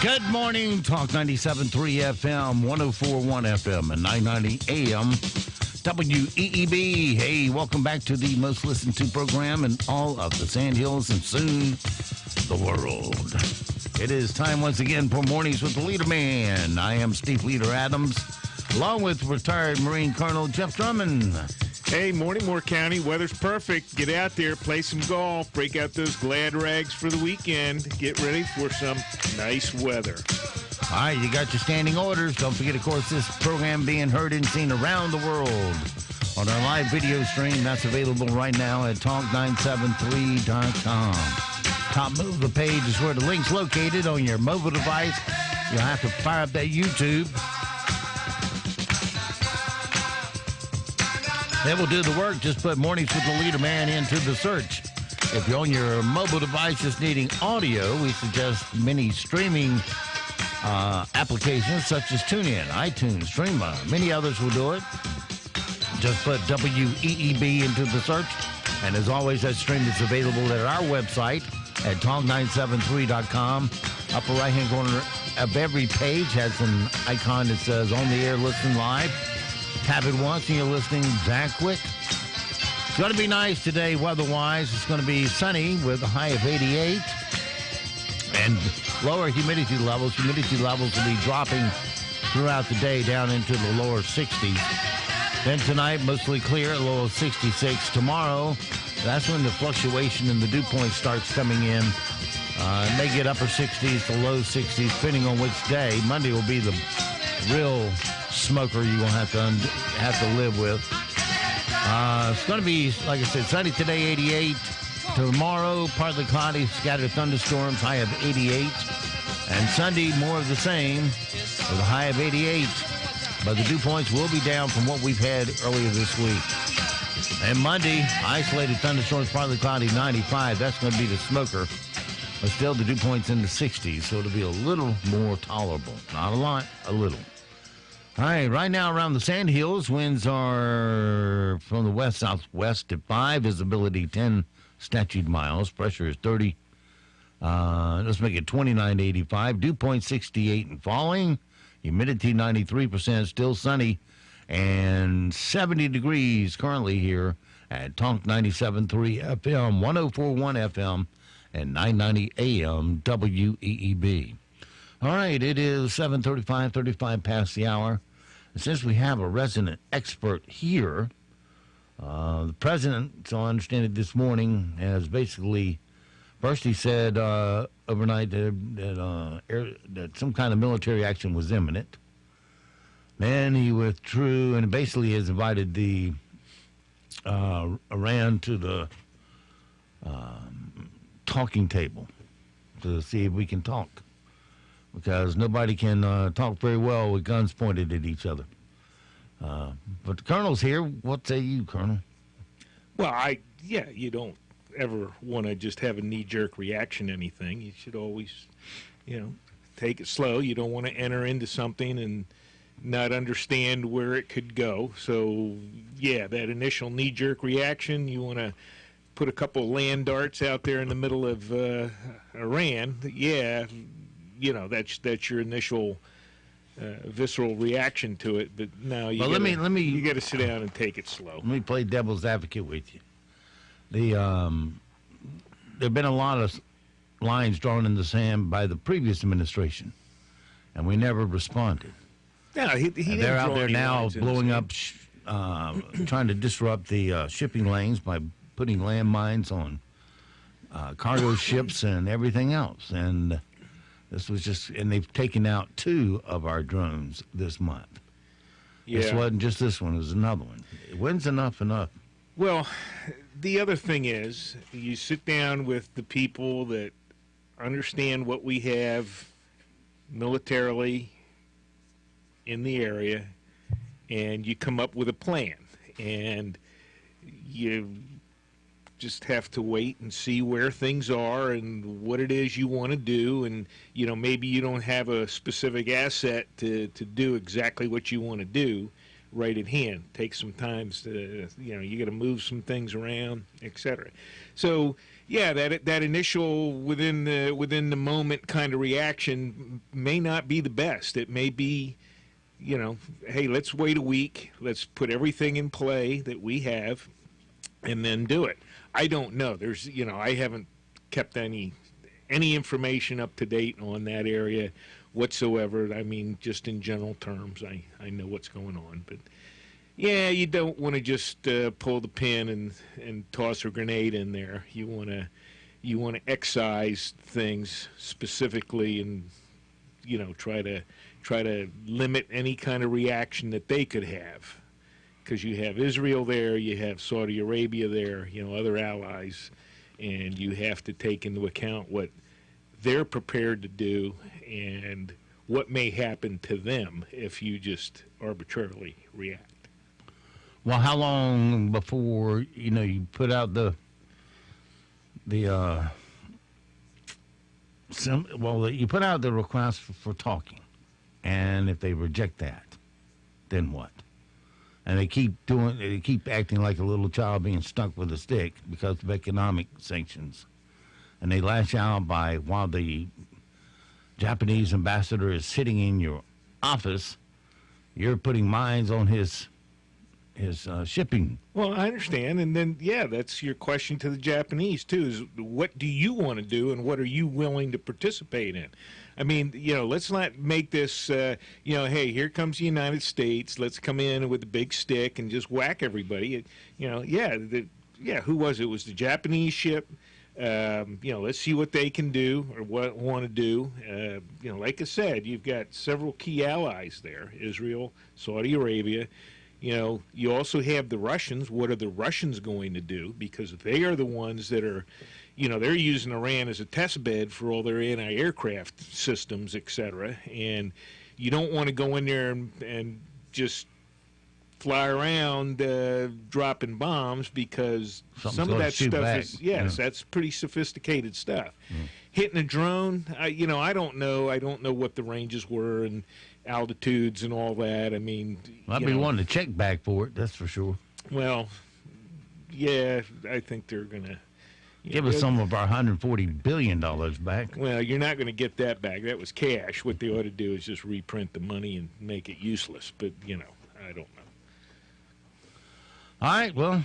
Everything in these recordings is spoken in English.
Good morning, Talk 97.3 FM, 104.1 FM, and 990 AM, WEEB. Hey, welcome back to the most listened to program in all of the Sandhills and soon the world. It is time once again for Mornings with the Leader Man. I am Steve Leader Adams, along with retired Marine Colonel Jeff Drummond. Hey, morning, Moore County. Weather's perfect. Get out there, play some golf, break out those glad rags for the weekend. Get ready for some nice weather. All right, you got your standing orders. Don't forget, of course, this program being heard and seen around the world on our live video stream. That's available right now at talk973.com. Top of the page is where the link's located on your mobile device. You'll have to fire up that YouTube. That will do the work. Just put Mornings with the Leader Man into the search. If you're on your mobile device just needing audio, we suggest many streaming applications such as TuneIn, iTunes, Streamer. Many others will do it. Just put WEEB into the search. And as always, that stream is available at our website at talk973.com. Upper right-hand corner of every page has an icon that says On the Air, Listen Live. Tap it once and you're listening that quick. It's going to be nice today weather-wise. It's going to be sunny with a high of 88 and lower humidity levels. Humidity levels will be dropping throughout the day down into the lower 60s. Then tonight, mostly clear, a low of 66. Tomorrow, that's when the fluctuation in the dew point starts coming in. It may get upper 60s to low 60s, depending on which day. Monday will be the real smoker you will have to live with. It's going to be, like I said, sunny today, 88. Tomorrow, partly cloudy, scattered thunderstorms, high of 88. And Sunday, more of the same, with a high of 88. But the dew points will be down from what we've had earlier this week. And Monday, isolated thunderstorms, partly cloudy, 95. That's going to be the smoker. But still, the dew points in the 60s, so it'll be a little more tolerable. Not a lot, a little. All right, right now around the Sandhills, winds are from the west-southwest at 5, visibility 10 statute miles, pressure is 30. Let's make it 29 to 85, dew point 68 and falling, humidity 93%, still sunny, and 70 degrees currently here at Talk 97.3 FM, 104.1 FM, and 990 AM WEEB. All right, it is 7:35 past the hour. And since we have a resident expert here, the president, so I understand it this morning, has basically, first he said overnight that some kind of military action was imminent. Then he withdrew and basically has invited the Iran to the talking table to see if we can talk. Because nobody can talk very well with guns pointed at each other. But the Colonel's here. What say you, Colonel? Well, you don't ever want to just have a knee-jerk reaction to anything. You should always, take it slow. You don't want to enter into something and not understand where it could go. So, yeah, that initial knee-jerk reaction, you want to put a couple land darts out there in the middle of Iran. Yeah, that's your initial visceral reaction to it. But no, you got to sit down and take it slow. Let me play devil's advocate with you. There've been a lot of lines drawn in the sand by the previous administration, and we never responded. No, they're out there now blowing up, trying to disrupt the shipping lanes by putting landmines on cargo ships and everything else. And this was and they've taken out 2 of our drones this month. Yeah. This wasn't just this one, it was another one. When's enough? Well, the other thing is, you sit down with the people that understand what we have militarily in the area, and you come up with a plan. And you just have to wait and see where things are and what it is you want to do. And, maybe you don't have a specific asset to do exactly what you want to do right at hand. Take some time to, you got to move some things around, etc. So yeah, that initial within the moment kind of reaction may not be the best. It may be, hey, let's wait a week. Let's put everything in play that we have, and then do it. I don't know. There's, I haven't kept any information up to date on that area whatsoever. I mean, just in general terms, I know what's going on, but yeah, you don't want to just pull the pin and toss a grenade in there. You want to excise things specifically, and try to limit any kind of reaction that they could have, because you have Israel there, you have Saudi Arabia there, other allies, and you have to take into account what they're prepared to do and what may happen to them if you just arbitrarily react. Well, how long before you put out you put out the request for talking, and if they reject that, then what? And they keep acting like a little child being stuck with a stick because of economic sanctions, and they lash out while the Japanese ambassador is sitting in your office, you're putting mines on his shipping. Well, I understand, and then that's your question to the Japanese too: is what do you want to do, and what are you willing to participate in? I mean, let's not make this, hey, here comes the United States. Let's come in with a big stick and just whack everybody. Who was it? It was the Japanese ship. Let's see what they can do or what want to do. Like I said, you've got several key allies there: Israel, Saudi Arabia. You also have the Russians. What are the Russians going to do? Because they are the ones that are, they're using Iran as a test bed for all their anti-aircraft systems, et cetera. And you don't want to go in there and just fly around dropping bombs, because some of that stuff is, that's pretty sophisticated stuff. Hitting a drone, I don't know. I don't know what the ranges were and altitudes and all that. I mean, I'd be wanting to check back for it, that's for sure. Well, yeah, I think they're going to give us some of our $140 billion back. Well, you're not going to get that back. That was cash. What they ought to do is just reprint the money and make it useless. But, I don't know. All right, well.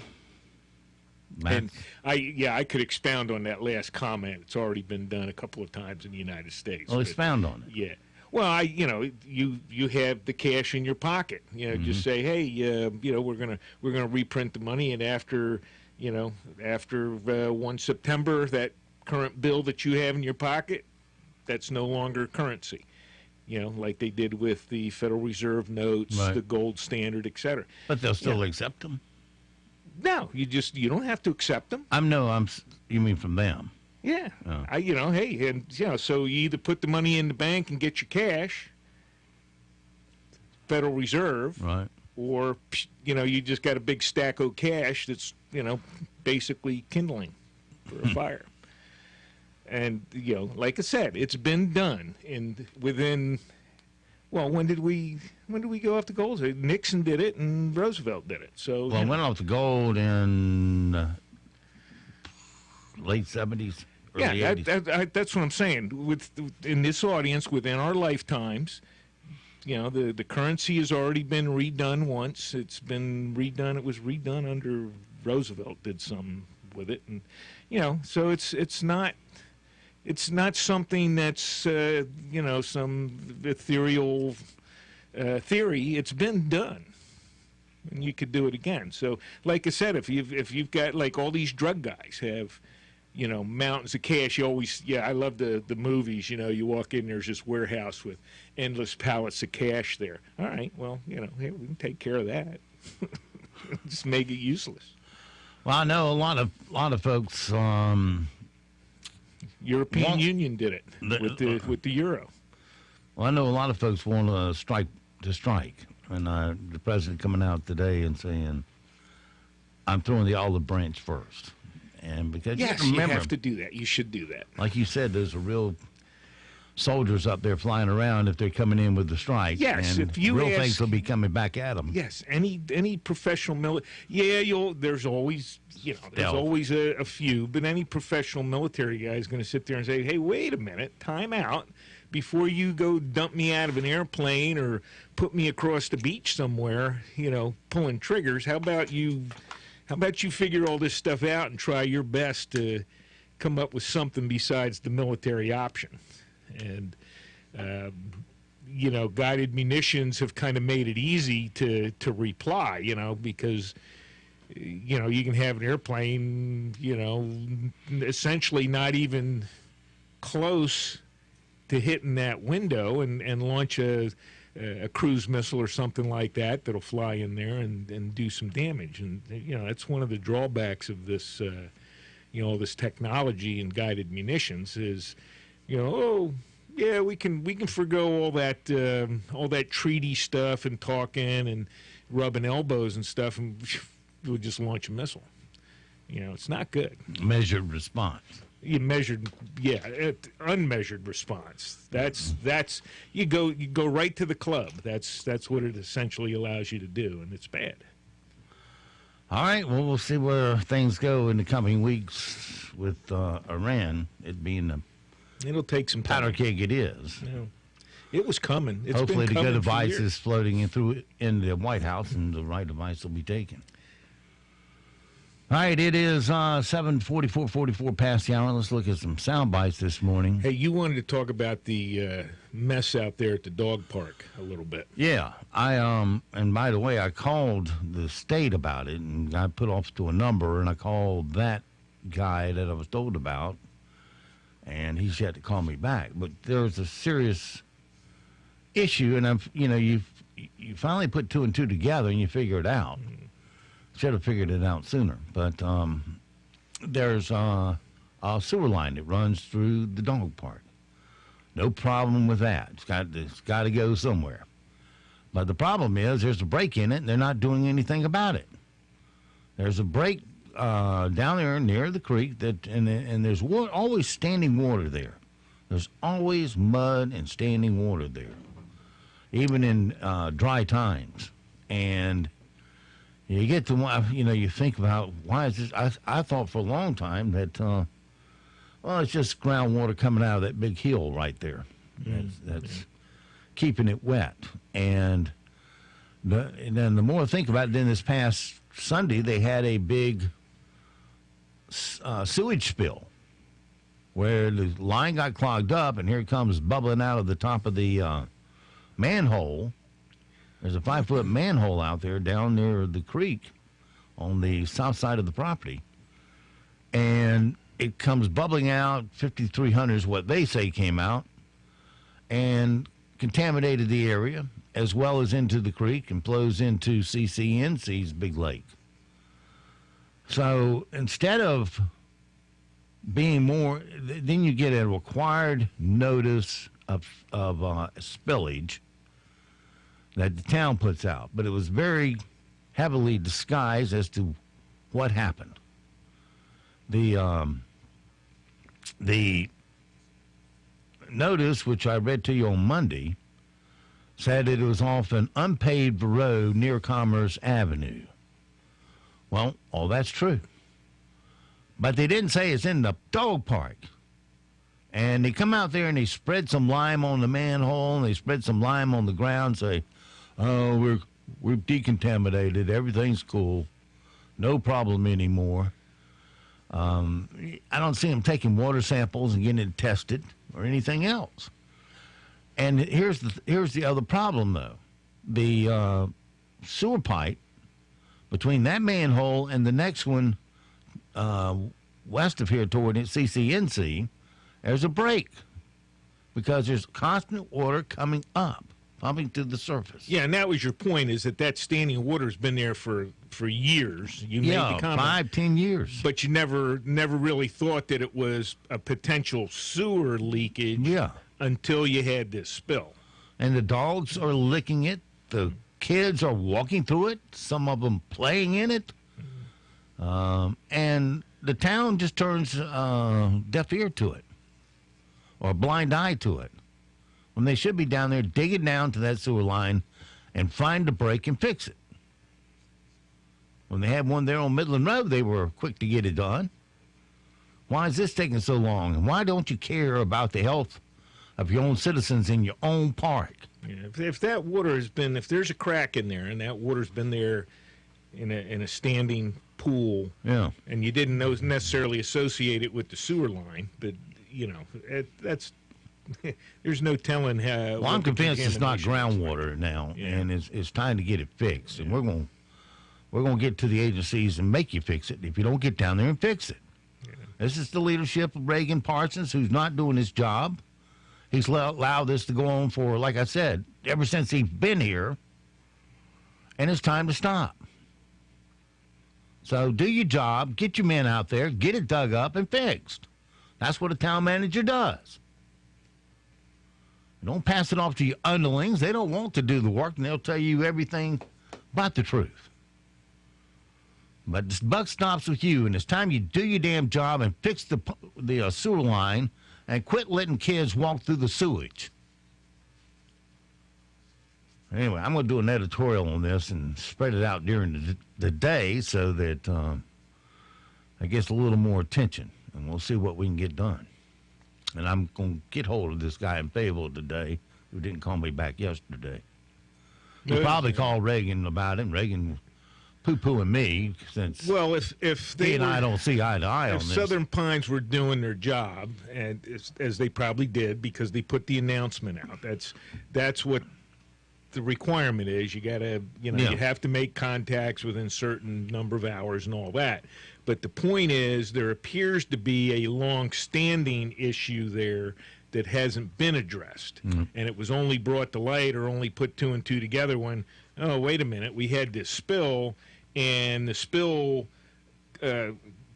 And I could expound on that last comment. It's already been done a couple of times in the United States. Well, expound on it. Yeah. Well, you have the cash in your pocket. Just say, hey, we're gonna reprint the money, and after 1 September, that current bill that you have in your pocket, that's no longer currency. Like they did with the Federal Reserve notes, right, the gold standard, et cetera. But they'll still accept them. No, you don't have to accept them. You mean from them? Yeah. Oh. So you either put the money in the bank and get your cash, Federal Reserve, right, or, you just got a big stack of cash that's, basically kindling for a fire. And, like I said, it's been done within, when did we go off the gold? Nixon did it and Roosevelt did it. So it went off the gold in late 70s, early 80s. That's what I'm saying. In this audience, within our lifetimes, the currency has already been redone once. It's been redone. It was redone under Roosevelt. Did something with it, and so it's not something that's some ethereal theory. It's been done. And you could do it again. So, like I said, if you've got, like, all these drug guys have, mountains of cash, you always, I love the movies, you walk in, there's this warehouse with endless pallets of cash there. All right, well, hey, we can take care of that. Just make it useless. Well, I know a lot of folks. European Union did it with the euro. Well, I know a lot of folks want to strike, and the president coming out today and saying, "I'm throwing the olive branch first," and because you have to do that. You should do that. Like you said, there's a real soldiers up there flying around if they're coming in with the strike. Yes, and if you real ask- things will be coming back at them. Yes, any professional there's always Stealth. always a few, but any professional military guy is going to sit there and say, "Hey, wait a minute, time out. Before you go dump me out of an airplane or put me across the beach somewhere, pulling triggers, how about you figure all this stuff out and try your best to come up with something besides the military option?" And guided munitions have kind of made it easy to reply, because you can have an airplane, essentially not even close to hitting that window and launch a cruise missile or something like that that'll fly in there and do some damage. And that's one of the drawbacks of this this technology and guided munitions is we can forgo all that treaty stuff and talking and rubbing elbows and stuff, and we'll just launch a missile. It's not good. Measured response. Unmeasured response. That's you go right to the club. That's what it essentially allows you to do, and it's bad. All right, well, we'll see where things go in the coming weeks with Iran. It being It'll take some powder time. keg it is. It was coming. It's Hopefully been the coming good for advice years. is floating in the White House, and the right advice will be taken. All right, it is 7:44 past the hour. Let's look at some sound bites this morning. Hey, you wanted to talk about the mess out there at the dog park a little bit. Yeah, and by the way, I called the state about it, and I put off to a number, and I called that guy that I was told about, and he's yet to call me back. But there's a serious issue, and you finally put two and two together, and you figure it out. Should have figured it out sooner, but there's a sewer line that runs through the dog park. No problem with that. It's got to go somewhere. But the problem is there's a break in it, and they're not doing anything about it. There's a break down there near the creek and there's always standing water there. There's always mud and standing water there, even in dry times. And you get to, you think about why is this? I thought for a long time that, it's just groundwater coming out of that big hill right there. That's keeping it wet. And then the more I think about it, then this past Sunday they had a big sewage spill where the line got clogged up, and here it comes bubbling out of the top of the manhole. There's a 5-foot manhole out there down near the creek on the south side of the property. And it comes bubbling out. 5,300 is what they say came out, and contaminated the area as well as into the creek and flows into CCNC's big lake. So instead of being more, then you get a required notice of spillage that the town puts out, but it was very heavily disguised as to what happened. The notice, which I read to you on Monday, said it was off an unpaved road near Commerce Avenue. Well, all that's true. But they didn't say it's in the dog park. And they come out there and they spread some lime on the manhole, and they spread some lime on the ground, say, oh, we've decontaminated, everything's cool, no problem anymore. I don't see them taking water samples and getting it tested or anything else. And here's the other problem, though. The sewer pipe between that manhole and the next one west of here toward CCNC, there's a break because there's constant water coming up, pumping to the surface. Yeah, and that was your point, is that standing water's been there for years. You made the comment, 5-10 years. but you never really thought that it was a potential sewer leakage. Yeah. Until you had this spill. And the dogs are licking it. The kids are walking through it. Some of them playing in it. And the town just turns deaf ear to it, or a blind eye to it. when they should be down there digging down to that sewer line and find a break and fix it. When they had one there on Midland Road, they were quick to get it done. Why is this taking so long? And why don't you care about the health of your own citizens in your own park? Yeah, if that water has been, if there's a crack in there and that water's been there in a standing pool, Yeah. and you didn't necessarily associate it with the sewer line, but that's there's no telling how. Well, I'm convinced it's not contamination is. groundwater now, Yeah. and it's time to get it fixed. And we're going to get to the agencies and make you fix it if you don't get down there and fix it. Yeah. This is the leadership of Reagan Parsons, who's not doing his job. He's allowed this to go on for, like I said, ever since he's been here, and it's time to stop. So do your job, get your men out there, get it dug up and fixed. That's what a town manager does. Don't pass it off to your underlings. They don't want to do the work, and they'll tell you everything but the truth. But the buck stops with you, and it's time you do your damn job and fix the sewer line and quit letting kids walk through the sewage. Anyway, I'm going to do an editorial on this and spread it out during the day so that it gets a little more attention, and we'll see what we can get done. And I'm going to get hold of this guy in Fayetteville today who didn't call me back yesterday. He probably called Reagan about it, and Reagan poo-pooing me since if they he and I don't see eye to eye on if this. Southern Pines were doing their job, and as they probably did because they put the announcement out, that's what the requirement is. You got to, you have to make contacts within a certain number of hours and all that. But the point is, there appears to be a long-standing issue there that hasn't been addressed. Mm-hmm. And it was only brought to light or only put two and two together when, oh, wait a minute, we had this spill, and the spill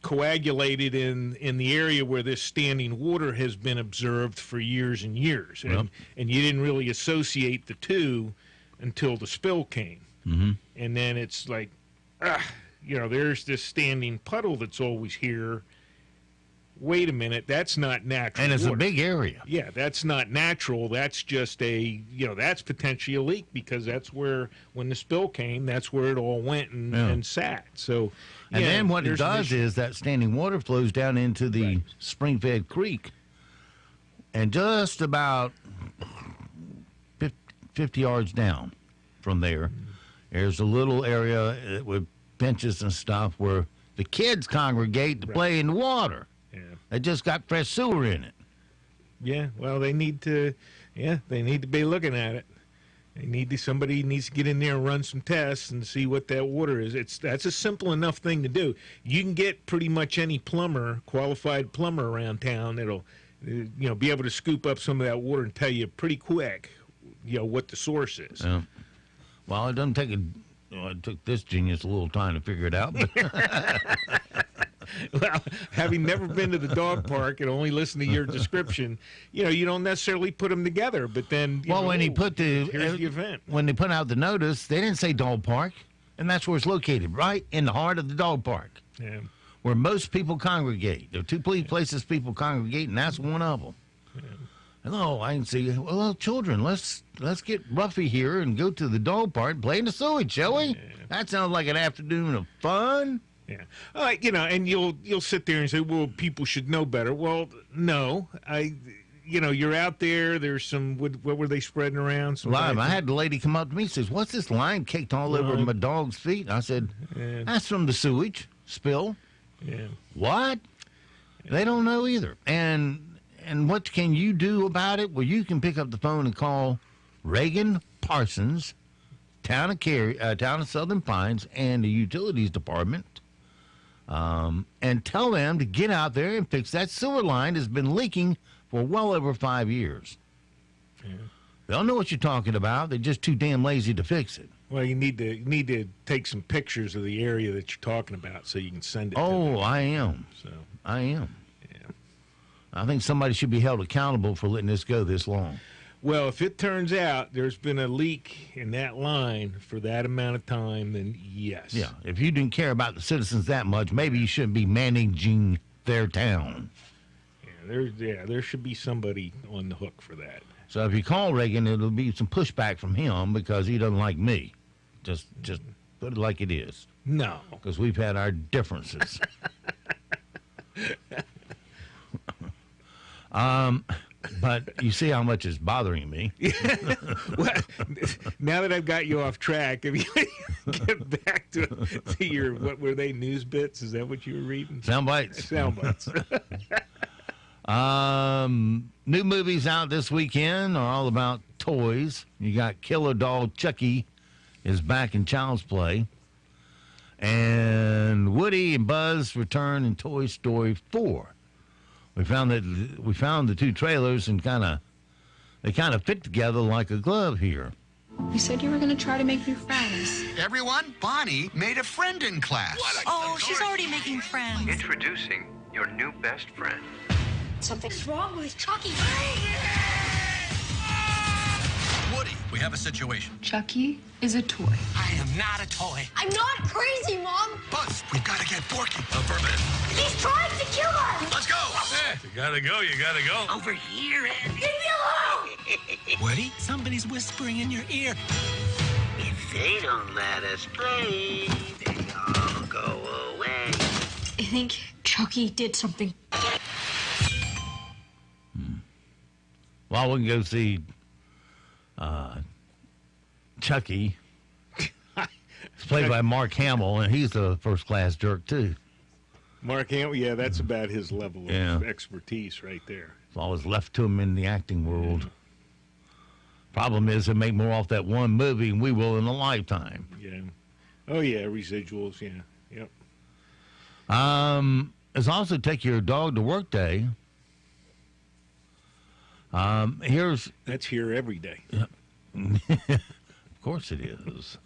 coagulated in the area where this standing water has been observed for years and years. And, and you didn't really associate the two until the spill came. Mm-hmm. And then it's like, there's this standing puddle that's always here. Wait a minute, that's not natural. And it's water. A big area. Yeah, that's not natural. That's just that's potentially a leak because that's where, when the spill came, that's where it all went and sat. So, and then what it does is that standing water flows down into the spring-fed creek. And just about 50 yards down from there, there's a little area with benches and stuff where the kids congregate to play in the water. Yeah. They just got fresh sewer in it. Yeah, well, they need to be looking at it. Somebody needs to get in there and run some tests and see what that water is. That's a simple enough thing to do. You can get pretty much any qualified plumber around town that'll, be able to scoop up some of that water and tell you pretty quick, what the source is. Yeah. Well, it doesn't take it took this genius a little time to figure it out. But well, having never been to the dog park and only listened to your description, you don't necessarily put them together. But then, when he put here's the event. When they put out the notice, they didn't say dog park, and that's where it's located, right in the heart of the dog park, where most people congregate. There are two places people congregate, and that's one of them. Yeah. Hello, I can see. Well, children, let's get roughy here and go to the dog park and play in the sewage, shall we? Yeah. That sounds like an afternoon of fun. Yeah, and you'll sit there and say, well, people should know better. Well, no, you're out there. There's some. What were they spreading around? Lime. I had the lady come up to me and says, "What's this lime caked all over my dog's feet?" I said, "That's from the sewage spill." Yeah. What? Yeah. They don't know either. And what can you do about it? Well, you can pick up the phone and call Reagan Parsons, town of Southern Pines, and the utilities department, and tell them to get out there and fix that sewer line that's been leaking for well over 5 years. Yeah. They don't know what you're talking about. They're just too damn lazy to fix it. Well, you need to take some pictures of the area that you're talking about so you can send it to them. I am. So I am. I think somebody should be held accountable for letting this go this long. Well, if it turns out there's been a leak in that line for that amount of time, then yes. Yeah, if you didn't care about the citizens that much, maybe you shouldn't be managing their town. Yeah. there should be somebody on the hook for that. So if you call Reagan, it'll be some pushback from him because he doesn't like me. Just put it like it is. No. Because we've had our differences. But you see how much it's bothering me. Well, now that I've got you off track, if you get back to your, what were they, news bits? Is that what you were reading? Sound bites. Sound bites. New movies out this weekend are all about toys. You got Killer Dog Chucky is back in Child's Play. And Woody and Buzz return in Toy Story 4. We found the two trailers and they kind of fit together like a glove here. You said you were going to try to make new friends. Everyone, Bonnie made a friend in class. Oh, she's already making friends. Introducing your new best friend. Something's wrong with Chucky. Woody, we have a situation. Chucky is a toy. I am not a toy. I'm not crazy, Mom. Buzz, we've got to get Forky. Affirmative. He's trying to kill us. Let's go. You gotta go. Over here, Andy. Leave me alone. Woody, somebody's whispering in your ear. If they don't let us play, they all go away. I think Chucky did something. Well, we can go see Chucky. It's played by Mark Hamill, and he's a first-class jerk, too. Mark Hamill, yeah, that's about his level of expertise right there. It's always left to him in the acting world. Problem is, they make more off that one movie than we will in a lifetime. Yeah. Oh, yeah, residuals, yeah. Yep. It's also Take Your Dog to Work Day. That's here every day. Of course it is.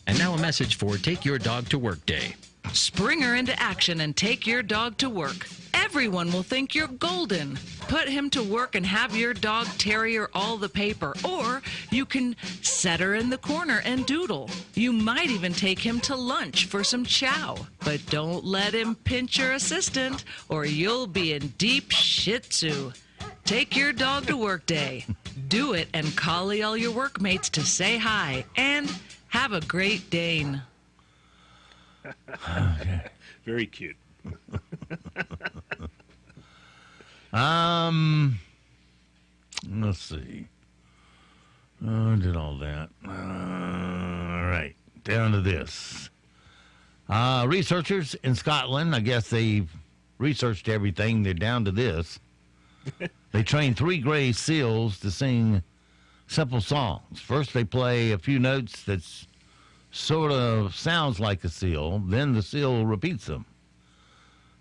And now a message for Take Your Dog to Work Day. Spring her into action and take your dog to work. Everyone will think you're golden. Put him to work and have your dog terrier all the paper. Or you can set her in the corner and doodle. You might even take him to lunch for some chow. But don't let him pinch your assistant or you'll be in deep shih tzu. Take your dog to work day. Do it and collie all your workmates to say hi. And have a Great Dane. Okay. Very cute. Let's see. I did all that. All right. Down to this. Researchers in Scotland, I guess they've researched everything. They're down to this. They train 3 gray seals to sing simple songs. First, they play a few notes that sort of sounds like a seal. Then the seal repeats them.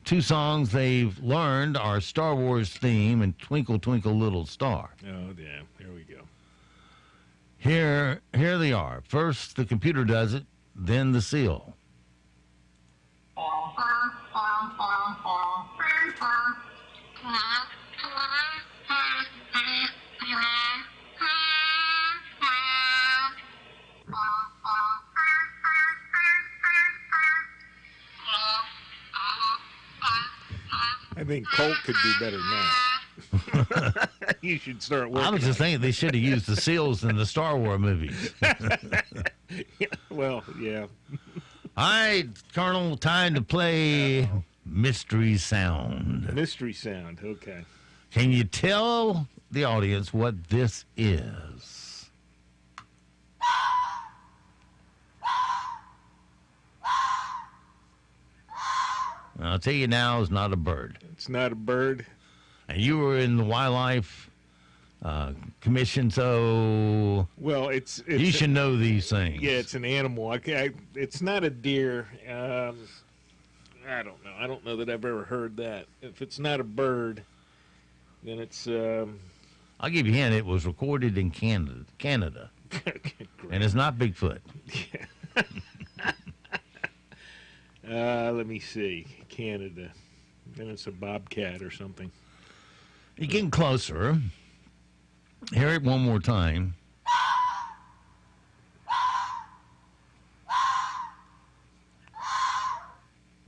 2 songs they've learned are Star Wars theme and Twinkle Twinkle Little Star. Oh, yeah. There we go. Here they are. First, the computer does it, then the seal. I think Colt could do better now. You should start working. I was just thinking they should have used the seals in the Star Wars movies. Well, yeah. All right, Colonel, time to play Mystery Sound. Mystery sound. Okay. Can you tell the audience what this is? I'll tell you now, it's not a bird. It's not a bird. And you were in the Wildlife Commission, so Well, it's you should know these things. Yeah, it's an animal. It's not a deer. I don't know. I don't know that I've ever heard that. If it's not a bird, then it's. I'll give you a hint. It was recorded in Canada, and it's not Bigfoot. Let me see. Canada. Then it's a bobcat or something. You're getting closer. Hear it one more time.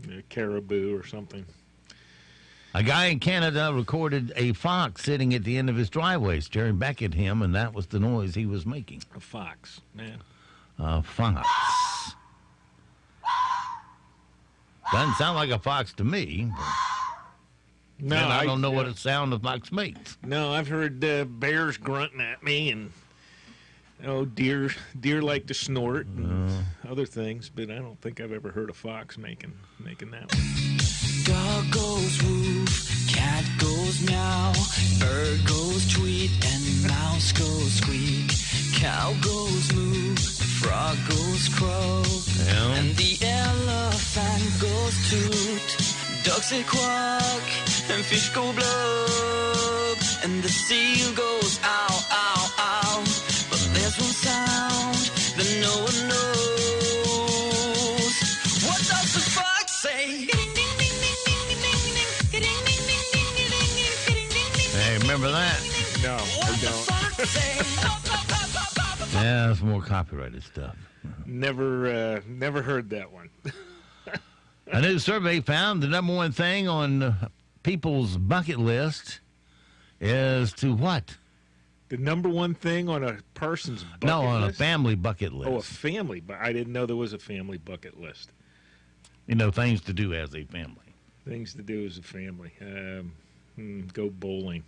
A caribou or something. A guy in Canada recorded a fox sitting at the end of his driveway, staring back at him, and that was the noise he was making. A fox, man. A fox. Doesn't sound like a fox to me. No, I don't know what a sound a fox makes. No, I've heard bears grunting at me, and deer like to snort and other things, but I don't think I've ever heard a fox making that one. Dog goes woof, cat goes meow, bird goes tweet, and mouse goes squeak. Cow goes moo, frog goes croak, and the elephant goes toot. Ducks say quack, and fish go blub, and the seal goes ow, ow, ow. But there's one sound that no one knows. What does the fox say? Hey, remember that? No, I don't. Yeah, that's more copyrighted stuff. Never heard that one. A new survey found the number one thing on people's bucket list is to what? The number one thing on a person's bucket No, on list? a family bucket list. Oh, a family, but I didn't know there was a family bucket list. You know, things to do as a family. Things to do as a family. Go bowling.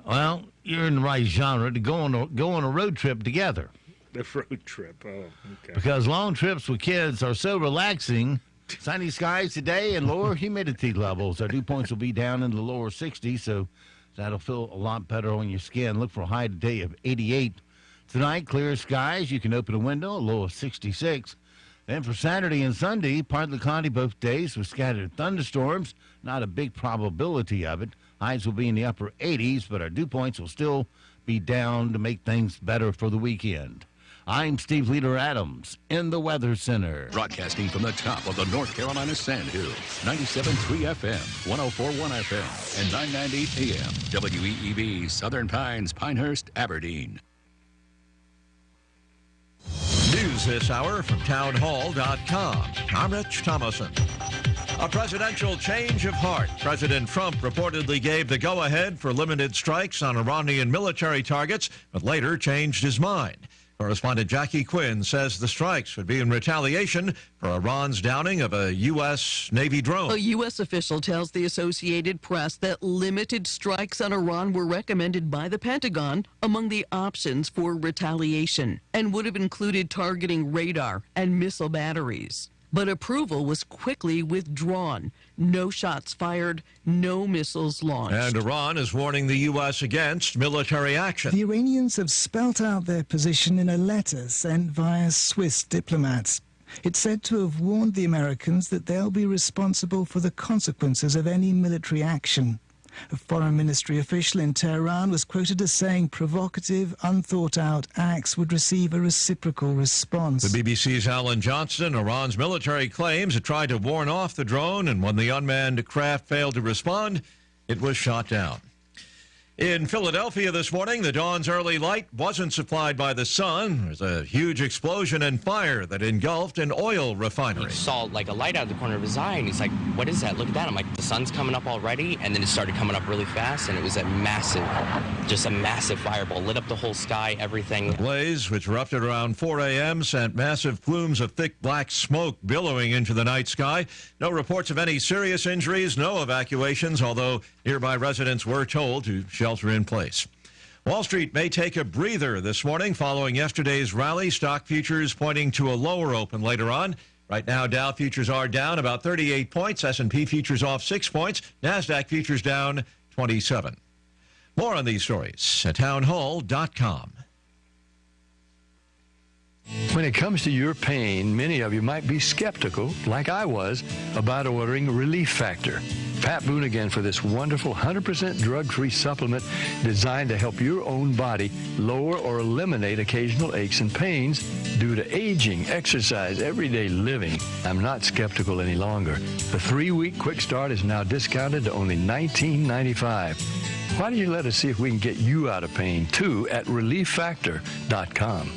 Well, you're in the right genre to go on a road trip together. The road trip. Oh, okay. Because long trips with kids are so relaxing. Sunny skies today and lower humidity levels. Our dew points will be down in the lower 60s, so that'll feel a lot better on your skin. Look for a high today of 88. Tonight, clear skies. You can open a window, a low of 66. Then for Saturday and Sunday, partly cloudy both days with scattered thunderstorms. Not a big probability of it. Highs will be in the upper 80s, but our dew points will still be down to make things better for the weekend. I'm Steve Leader Adams in the Weather Center. Broadcasting from the top of the North Carolina Sand Hills, 97.3 FM, 104.1 FM, and 990 AM, WEEB, Southern Pines, Pinehurst, Aberdeen. News this hour from townhall.com. I'm Rich Thomason. A presidential change of heart. President Trump reportedly gave the go-ahead for limited strikes on Iranian military targets, but later changed his mind. Correspondent Jackie Quinn says the strikes would be in retaliation for Iran's downing of a U.S. Navy drone. A U.S. official tells the Associated Press that limited strikes on Iran were recommended by the Pentagon among the options for retaliation and would have included targeting radar and missile batteries. But approval was quickly withdrawn. No shots fired, no missiles launched. And Iran is warning the U.S. against military action. The Iranians have spelt out their position in a letter sent via Swiss diplomats. It's said to have warned the Americans that they'll be responsible for the consequences of any military action. A foreign ministry official in Tehran was quoted as saying provocative, unthought-out acts would receive a reciprocal response. The BBC's Alan Johnston, Iran's military claims it tried to warn off the drone, and when the unmanned craft failed to respond, it was shot down. In Philadelphia this morning, the dawn's early light wasn't supplied by the sun. There's a huge explosion and fire that engulfed an oil refinery. He saw like a light out of the corner of his eye, and he's like, what is that? Look at that. I'm like, the sun's coming up already. And then it started coming up really fast, and it was a massive fireball. Lit up the whole sky, everything. The blaze, which erupted around 4 a.m., sent massive plumes of thick black smoke billowing into the night sky. No reports of any serious injuries, no evacuations, although nearby residents were told to shelter in place. Wall Street may take a breather this morning following yesterday's rally. Stock futures pointing to a lower open later on. Right now, Dow futures are down about 38 points. S&P futures off 6 points. NASDAQ futures down 27. More on these stories at townhall.com. When it comes to your pain, many of you might be skeptical, like I was, about ordering Relief Factor. Pat Boone again for this wonderful 100% drug-free supplement designed to help your own body lower or eliminate occasional aches and pains due to aging, exercise, everyday living. I'm not skeptical any longer. The 3-week quick start is now discounted to only $19.95. Why don't you let us see if we can get you out of pain, too, at ReliefFactor.com.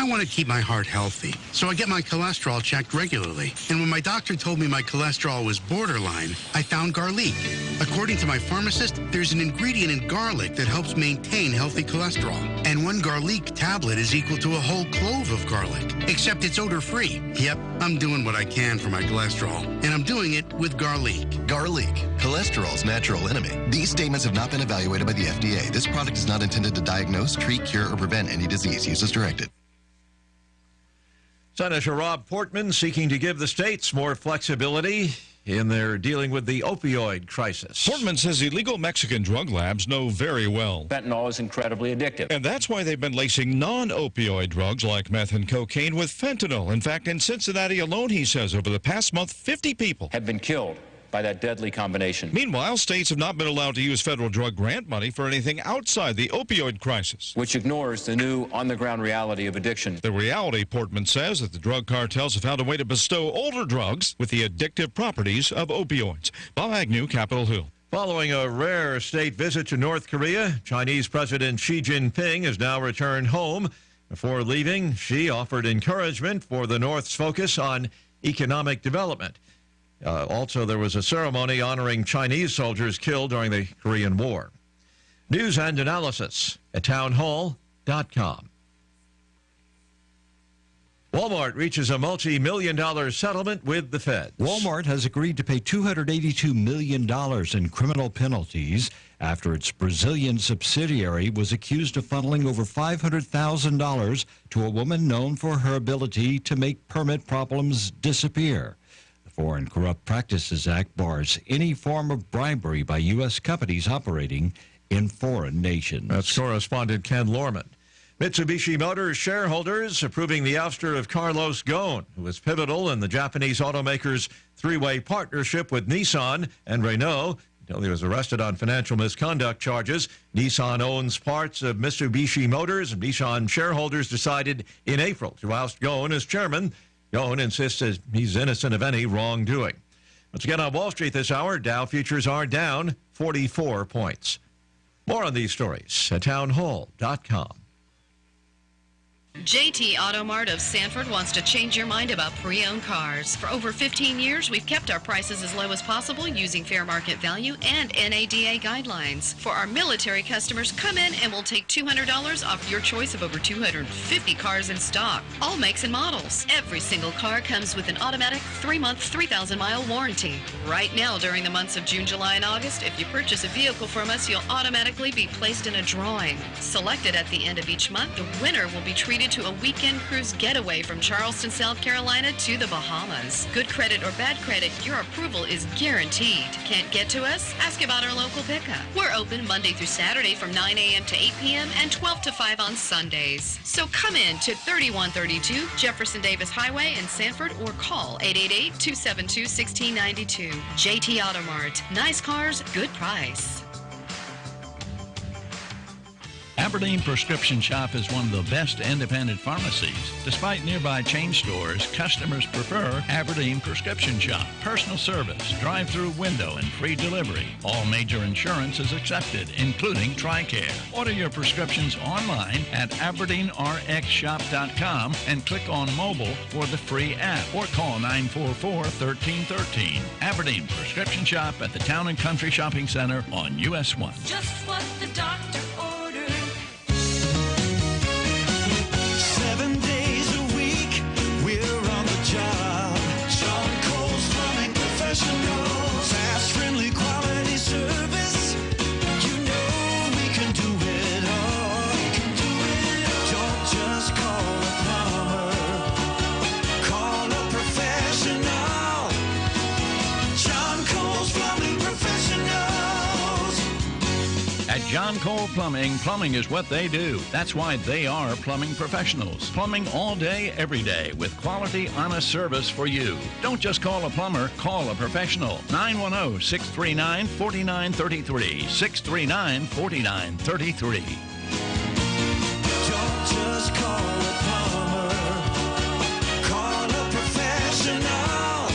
I want to keep my heart healthy, so I get my cholesterol checked regularly. And when my doctor told me my cholesterol was borderline, I found garlic. According to my pharmacist, there's an ingredient in garlic that helps maintain healthy cholesterol. And one garlic tablet is equal to a whole clove of garlic, except it's odor-free. Yep, I'm doing what I can for my cholesterol, and I'm doing it with garlic. Garlic, cholesterol's natural enemy. These statements have not been evaluated by the FDA. This product is not intended to diagnose, treat, cure, or prevent any disease. Use as directed. Senator Rob Portman seeking to give the states more flexibility in their dealing with the opioid crisis. Portman says illegal Mexican drug labs know very well fentanyl is incredibly addictive. And that's why they've been lacing non-opioid drugs like meth and cocaine with fentanyl. In fact, in Cincinnati alone, he says, over the past month, 50 people have been killed by that deadly combination. Meanwhile, states have not been allowed to use federal drug grant money for anything outside the opioid crisis, which ignores the new on-the-ground reality of addiction. The reality, Portman says, that the drug cartels have found a way to bestow older drugs with the addictive properties of opioids. Bob Agnew, Capitol Hill. Following a rare state visit to North Korea, Chinese President Xi Jinping has now returned home. Before leaving, Xi offered encouragement for the North's focus on economic development. Also, there was a ceremony honoring Chinese soldiers killed during the Korean War. News and analysis at townhall.com. Walmart reaches a multi-million-dollar settlement with the feds. Walmart has agreed to pay $282 million in criminal penalties after its Brazilian subsidiary was accused of funneling over $500,000 to a woman known for her ability to make permit problems disappear. Foreign Corrupt Practices Act bars any form of bribery by U.S. companies operating in foreign nations. That's correspondent Ken Lorman. Mitsubishi Motors shareholders approving the ouster of Carlos Ghosn, who was pivotal in the Japanese automaker's three-way partnership with Nissan and Renault until he was arrested on financial misconduct charges. Nissan owns parts of Mitsubishi Motors, and Nissan shareholders decided in April to oust Ghosn as chairman. Ghosn insists that he's innocent of any wrongdoing. Once again on Wall Street this hour, Dow futures are down 44 points. More on these stories at townhall.com. JT Auto Mart of Sanford wants to change your mind about pre-owned cars. For over 15 years, we've kept our prices as low as possible using fair market value and NADA guidelines. For our military customers, come in and we'll take $200 off your choice of over 250 cars in stock. All makes and models. Every single car comes with an automatic 3-month, 3,000-mile warranty. Right now, during the months of June, July, and August, if you purchase a vehicle from us, you'll automatically be placed in a drawing. Selected at the end of each month, the winner will be treated to a weekend cruise getaway from Charleston, South Carolina to the Bahamas. Good credit or bad credit, your approval is guaranteed. Can't get to us? Ask about our local pickup. We're open Monday through Saturday from 9 a.m. to 8 p.m. and 12 to 5 on Sundays. So come in to 3132 Jefferson Davis Highway in Sanford or call 888-272-1692. JT Auto Mart. Nice cars, good price. Aberdeen Prescription Shop is one of the best independent pharmacies. Despite nearby chain stores, customers prefer Aberdeen Prescription Shop. Personal service, drive-through window, and free delivery. All major insurance is accepted, including TRICARE. Order your prescriptions online at AberdeenRxShop.com and click on mobile for the free app or call 944-1313. Aberdeen Prescription Shop at the Town and Country Shopping Center on US 1. Just what the doctor ordered. 7 days a week, we're on the job. John Cole's Plumbing Professionals. Fast, friendly, quality service. You know we can do it all. We can do it all. Don't just call a plumber. Call a professional. John Cole's Plumbing Professionals. At John Cole Plumbing, plumbing is what they do. That's why they are plumbing professionals. Plumbing all day, every day, with quality, honest service for you. Don't just call a plumber, call a professional. 910-639-4933. 639-4933. Don't just call a plumber. Call a professional.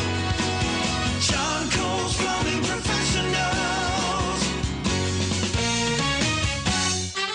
John Cole's Plumbing Professionals.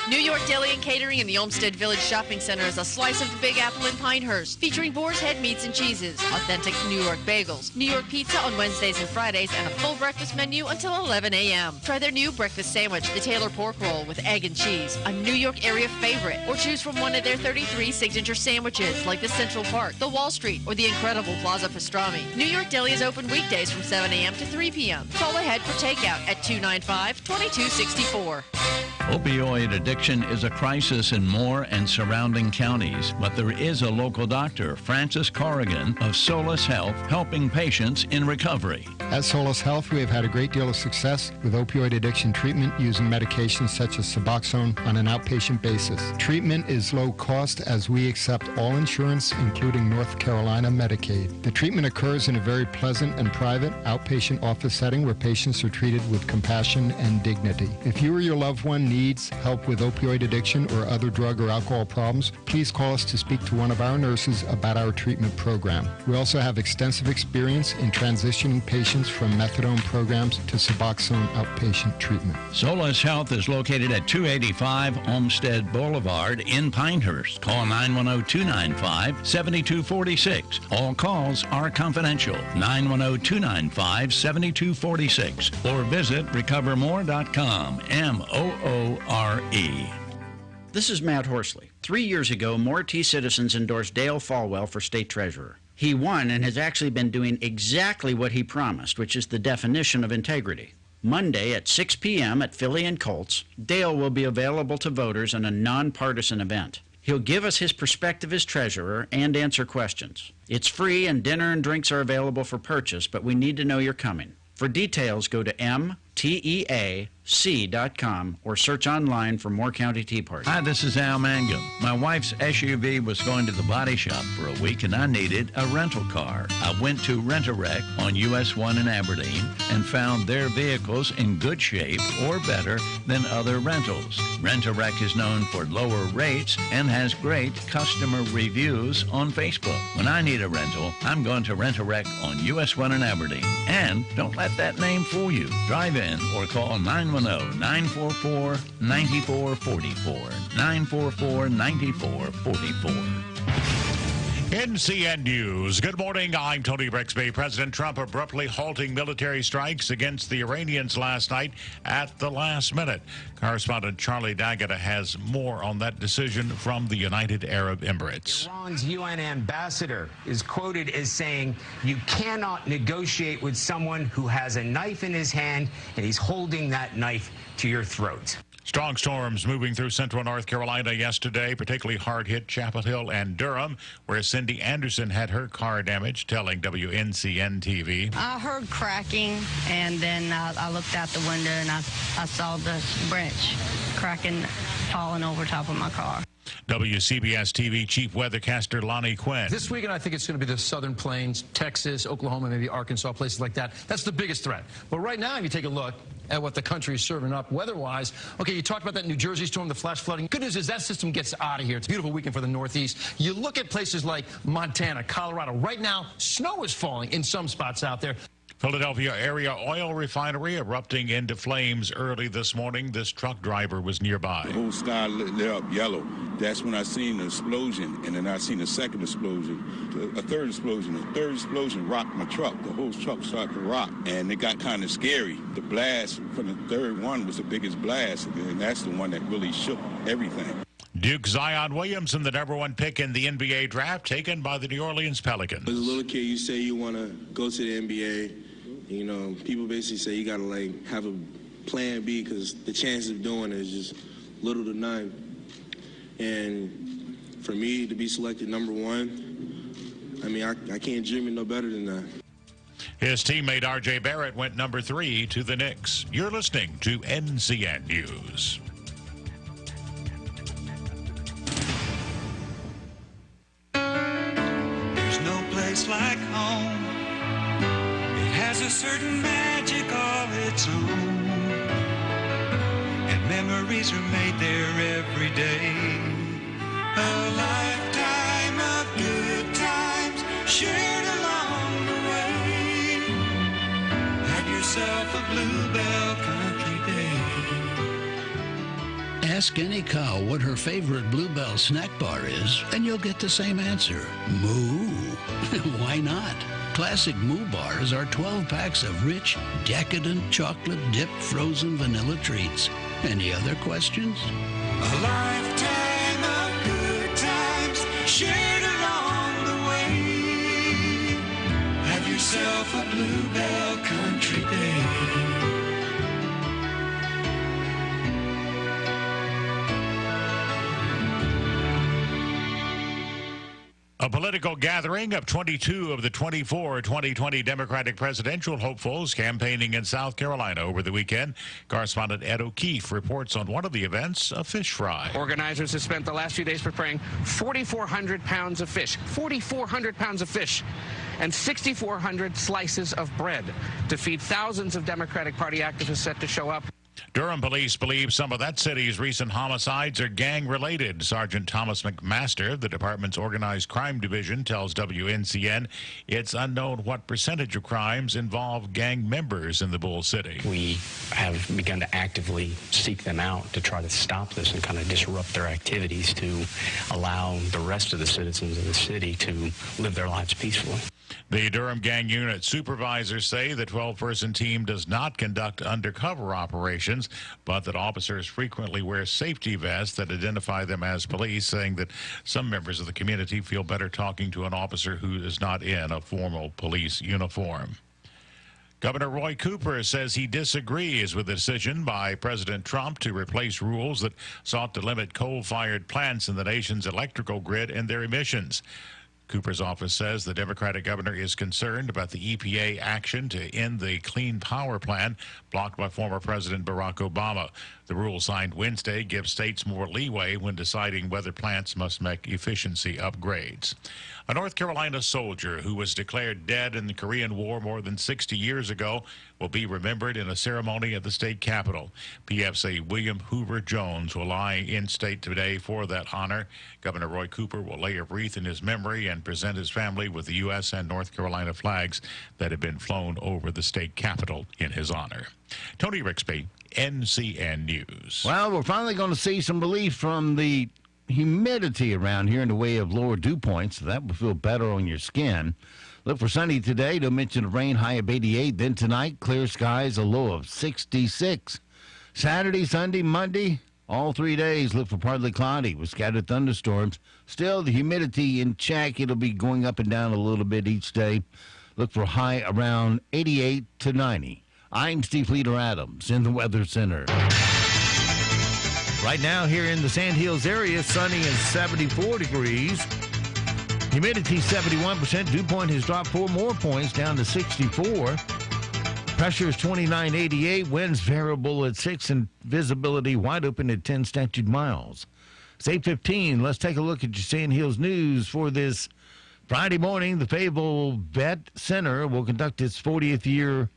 New York Deli and Catering in the Olmsted Village Shopping Center is a slice of the Big Apple in Pinehurst, featuring Boar's Head meats and cheeses, authentic New York bagels, New York pizza on Wednesdays and Fridays, and a full breakfast menu until 11 a.m. Try their new breakfast sandwich, the Taylor Pork Roll with egg and cheese, a New York area favorite, or choose from one of their 33 signature sandwiches like the Central Park, the Wall Street, or the incredible Plaza Pastrami. New York Deli is open weekdays from 7 a.m. to 3 p.m. Call ahead for takeout at 295-2264. Opioid addiction is a crisis in Moore and surrounding counties, but there is a local doctor, Francis Corrigan of Solace Health, helping patients in recovery. At Solace Health, we have had a great deal of success with opioid addiction treatment using medications such as Suboxone on an outpatient basis. Treatment is low cost as we accept all insurance, including North Carolina Medicaid. The treatment occurs in a very pleasant and private outpatient office setting where patients are treated with compassion and dignity. If you or your loved one needs help with opioid addiction or other drug or alcohol problems, please call us to speak to one of our nurses about our treatment program. We also have extensive experience in transitioning patients from methadone programs to Suboxone outpatient treatment. Solace Health is located at 285 Olmsted Boulevard in Pinehurst. Call 910-295-7246. All calls are confidential. 910-295-7246 or visit recovermore.com. MOORE. This is Matt Horsley. 3 years ago, Moore T. Citizens endorsed Dale Falwell for state treasurer. He won and has actually been doing exactly what he promised, which is the definition of integrity. Monday at 6 p.m. at Philly and Colts, Dale will be available to voters in a nonpartisan event. He'll give us his perspective as treasurer and answer questions. It's free and dinner and drinks are available for purchase, but we need to know you're coming. For details, go to mteac.com or search online for Moore County Tea Party. Hi, this is Al Mangum. My wife's SUV was going to the body shop for a week and I needed a rental car. I went to Rent-A-Wreck on US 1 in Aberdeen and found their vehicles in good shape or better than other rentals. Rent-A-Wreck is known for lower rates and has great customer reviews on Facebook. When I need a rental, I'm going to Rent-A-Wreck on US 1 in Aberdeen. And don't let that name fool you. Drive in or call 910-944-9444. 944-9444. NCN News. Good morning. I'm Tony Brixby. President Trump abruptly halting military strikes against the Iranians last night at the last minute. Correspondent Charlie Daggett has more on that decision from the United Arab Emirates. Iran's UN ambassador is quoted as saying, "You cannot negotiate with someone who has a knife in his hand and he's holding that knife to your throat." Strong storms moving through central North Carolina yesterday, particularly hard-hit Chapel Hill and Durham, where Cindy Anderson had her car damaged, telling WNCN-TV. I heard cracking, and then I looked out the window, and I saw the branch cracking, falling over top of my car. WCBS-TV chief weathercaster Lonnie Quinn. This weekend, I think it's going to be the southern plains, Texas, Oklahoma, maybe Arkansas, places like that. That's the biggest threat. But right now, if you take a look at what the country is serving up weather-wise, okay, you talked about that New Jersey storm, the flash flooding. Good news is that system gets out of here. It's a beautiful weekend for the Northeast. You look at places like Montana, Colorado. Right now, snow is falling in some spots out there. Philadelphia area oil refinery erupting into flames early this morning. This truck driver was nearby. The whole sky lit up yellow. That's when I seen the explosion, and then I seen a second explosion, a third explosion. The third explosion rocked my truck. The whole truck started to rock, and it got kind of scary. The blast from the third one was the biggest blast, and that's the one that really shook everything. Duke Zion Williamson, the #1 pick in the NBA draft, taken by the New Orleans Pelicans. As a little kid, you say you want to go to the NBA. You know, people basically say you got to, like, have a plan B because the chances of doing it is just little to none. And for me to be selected #1, I mean, I can't dream it no better than that. His teammate R.J. Barrett went #3 to the Knicks. You're listening to NCN News. There's no place like home. Has a certain magic all its own, and memories are made there every day. A lifetime of good times shared along the way. Have yourself a Bluebell Country Day. Ask any cow what her favorite Bluebell snack bar is, and you'll get the same answer. Moo. Why not? Classic Moo bars are 12 packs of rich, decadent chocolate-dipped frozen vanilla treats. Any other questions? A lifetime of good times shared along the way. Have yourself a Bluebell Country Day. A political gathering of 22 of the 24 2020 Democratic presidential hopefuls campaigning in South Carolina over the weekend. Correspondent Ed O'Keefe reports on one of the events, a fish fry. Organizers have spent the last few days preparing 4,400 pounds of fish, 4,400 pounds of fish, and 6,400 slices of bread to feed thousands of Democratic Party activists set to show up. Durham police believe some of that city's recent homicides are gang-related. Sergeant Thomas McMaster, the department's organized crime division, tells WNCN it's unknown what percentage of crimes involve gang members in the Bull City. We have begun to actively seek them out to try to stop this and kind of disrupt their activities to allow the rest of the citizens of the city to live their lives peacefully. The Durham Gang Unit supervisors say the 12-person team does not conduct undercover operations, but that officers frequently wear safety vests that identify them as police, saying that some members of the community feel better talking to an officer who is not in a formal police uniform. Governor Roy Cooper says he disagrees with the decision by President Trump to replace rules that sought to limit coal-fired plants in the nation's electrical grid and their emissions. Cooper's office says the Democratic governor is concerned about the EPA action to end the Clean Power Plan blocked by former President Barack Obama. The rule signed Wednesday gives states more leeway when deciding whether plants must make efficiency upgrades. A North Carolina soldier who was declared dead in the Korean War more than 60 years ago will be remembered in a ceremony at the state capitol. PFC William Hoover Jones will lie in state today for that honor. Governor Roy Cooper will lay a wreath in his memory and present his family with the U.S. and North Carolina flags that have been flown over the state capitol in his honor. Tony Rixby, NCN News. Well, we're finally going to see some relief from the humidity around here in the way of lower dew points, so that will feel better on your skin. Look for sunny today, no mention of rain, high of 88. Then tonight, clear skies, a low of 66. Saturday, Sunday, Monday, all 3 days, look for partly cloudy with scattered thunderstorms. Still, the humidity in check. It'll be going up and down a little bit each day. Look for high around 88 to 90. I'm Steve Leader Adams in the Weather Center. Right now here in the Sand Hills area, sunny and 74 degrees. Humidity 71%. Dew point has dropped 4 more points down to 64. Pressure is 2988. Winds variable at 6 and visibility wide open at 10 statute miles. It's 8:15. Let's take a look at your Sand Hills news for this Friday morning. The Fayetteville Vet Center will conduct its 40th year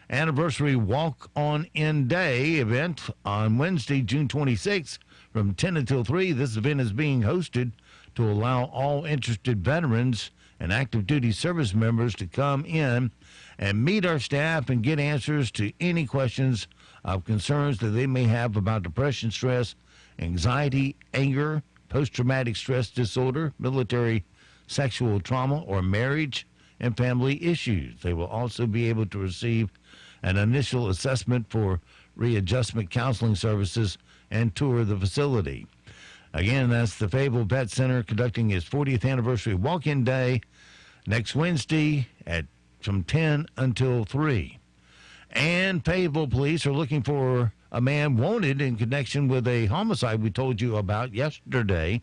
anniversary walk-on-in day event on Wednesday, June 26th from 10 until 3. This event is being hosted to allow all interested veterans and active duty service members to come in and meet our staff and get answers to any questions of concerns that they may have about depression, stress, anxiety, anger, post-traumatic stress disorder, military sexual trauma, or marriage and family issues. They will also be able to receive an initial assessment for readjustment counseling services and tour the facility. Again, that's the Fayetteville Vet Center conducting its 40th anniversary walk-in day next Wednesday from 10 until 3. And Fayetteville police are looking for a man wanted in connection with a homicide we told you about yesterday.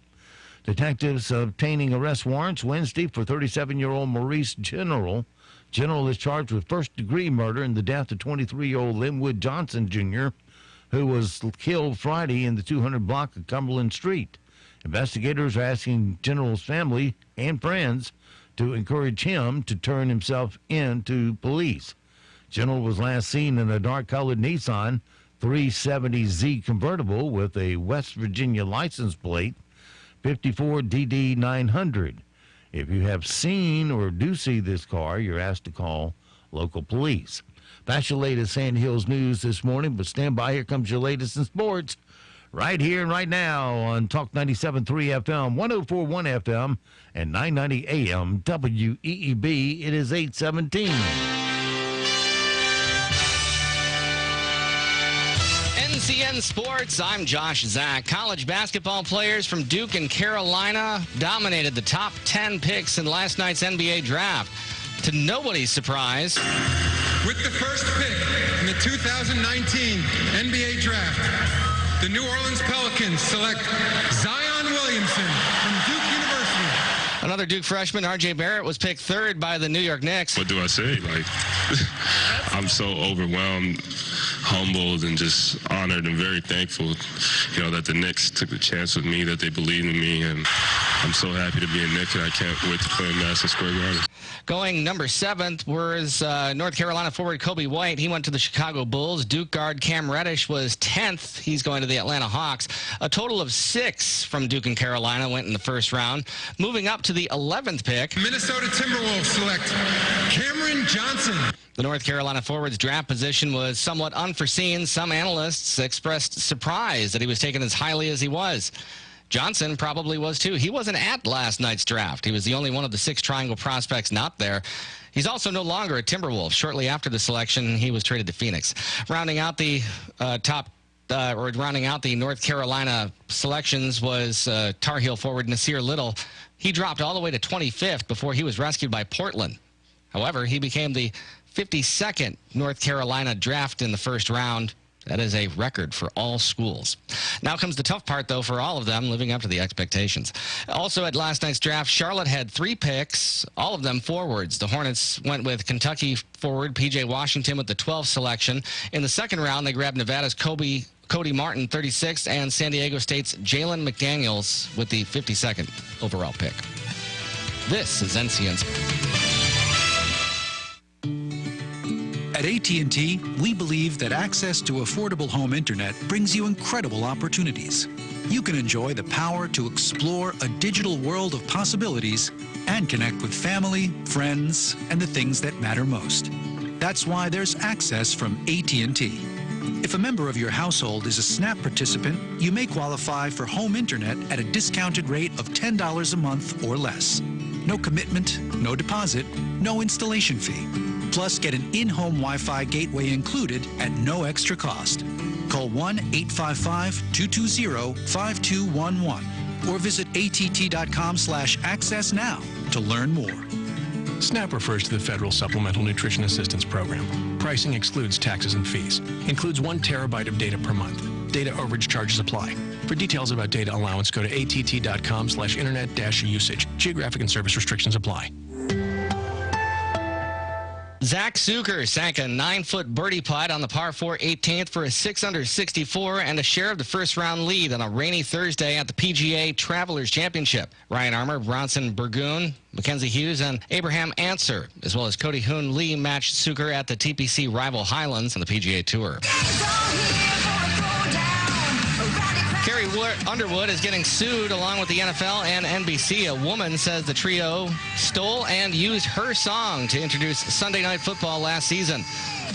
Detectives obtaining arrest warrants Wednesday for 37-year-old Maurice General. General is charged with first-degree murder in the death of 23-year-old Linwood Johnson, Jr., who was killed Friday in the 200 block of Cumberland Street. Investigators are asking General's family and friends to encourage him to turn himself in to police. General was last seen in a dark-colored Nissan 370Z convertible with a West Virginia license plate, 54 DD 900. If you have seen or do see this car, you're asked to call local police. That's your latest Sand Hills news this morning, but stand by. Here comes your latest in sports right here and right now on Talk 97.3 FM, 104.1 FM, and 990 AM WEEB. It is 8:17. NCN Sports, I'm Josh Zach. College basketball players from Duke and Carolina dominated the top 10 picks in last night's NBA draft. To nobody's surprise, with the first pick in the 2019 NBA draft, the New Orleans Pelicans select Zion Williamson from Duke University. another Duke freshman, R.J. Barrett, was picked third by the New York Knicks. What do I say? Like, I'm so overwhelmed, humbled, and just honored and very thankful, you know, that the Knicks took the chance with me, that they believed in me, and I'm so happy to be a Knick, and I can't wait to play in Madison Square Garden. Going number 7th was North Carolina forward Kobe White. He went to the Chicago Bulls. Duke guard Cam Reddish was 10th. He's going to the Atlanta Hawks. A total of 6 from Duke and Carolina went in the first round. Moving up to the 11th pick, Minnesota Timberwolves select Cameron Johnson. The North Carolina forward's draft position was somewhat unforeseen. Some analysts expressed surprise that he was taken as highly as he was. Johnson probably was too. He wasn't at last night's draft. He was the only one of the 6 triangle prospects not there. He's also no longer a Timberwolf. Shortly after the selection, he was traded to Phoenix. Rounding out the rounding out the North Carolina selections was Tar Heel forward Nasir Little. He dropped all the way to 25th before he was rescued by Portland. However, he became the 52nd North Carolina draft in the first round. That is a record for all schools. Now comes the tough part, though, for all of them, living up to the expectations. Also at last night's draft, Charlotte had 3 picks, all of them forwards. The Hornets went with Kentucky forward P.J. Washington with the 12th selection. In the second round, they grabbed Nevada's Cody Martin, 36th, and San Diego State's Jalen McDaniels with the 52nd overall pick. This is NCN's. At AT&T, we believe that access to affordable home internet brings you incredible opportunities. You can enjoy the power to explore a digital world of possibilities and connect with family, friends, and the things that matter most. That's why there's access from AT&T. If a member of your household is a SNAP participant, you may qualify for home internet at a discounted rate of $10 a month or less. No commitment, no deposit, no installation fee. Plus, get an in-home Wi-Fi gateway included at no extra cost. Call 1-855-220-5211 or visit att.com/access now to learn more. SNAP refers to the Federal Supplemental Nutrition Assistance Program. Pricing excludes taxes and fees. Includes 1 terabyte of data per month. Data overage charges apply. For details about data allowance, go to att.com/internet-usage. Geographic and service restrictions apply. Zach Suker sank a 9-foot birdie putt on the par 4 18th for a 6 under 64 and a share of the first-round lead on a rainy Thursday at the PGA Travelers Championship. Ryan Armour, Bronson Burgoon, Mackenzie Hughes, and Abraham Answer, as well as Cody Hoon Lee, matched Suker at the TPC Rival Highlands on the PGA Tour. Carrie Underwood is getting sued along with the NFL and NBC. A woman says the trio stole and used her song to introduce Sunday Night Football last season.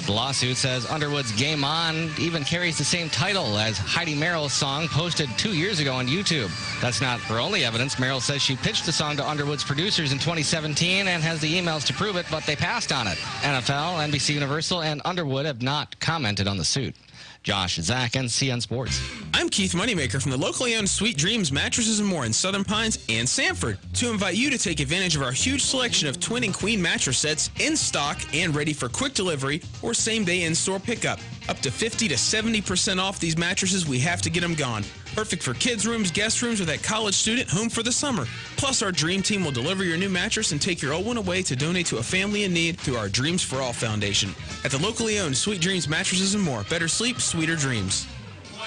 The lawsuit says Underwood's Game On even carries the same title as Heidi Merrill's song posted 2 years ago on YouTube. That's not her only evidence. Merrill says she pitched the song to Underwood's producers in 2017 and has the emails to prove it, but they passed on it. NFL, NBC Universal, and Underwood have not commented on the suit. Josh Zach, NCN Sports. I'm Keith Moneymaker from the locally owned Sweet Dreams Mattresses and More in Southern Pines and Sanford to invite you to take advantage of our huge selection of twin and queen mattress sets in stock and ready for quick delivery or same-day in-store pickup. Up to 50 to 70% off these mattresses. We have to get them gone. Perfect for kids' rooms, guest rooms, or that college student home for the summer. Plus, our Dream Team will deliver your new mattress and take your old one away to donate to a family in need through our Dreams for All Foundation. At the locally owned Sweet Dreams Mattresses and More. Better sleep, sweeter dreams.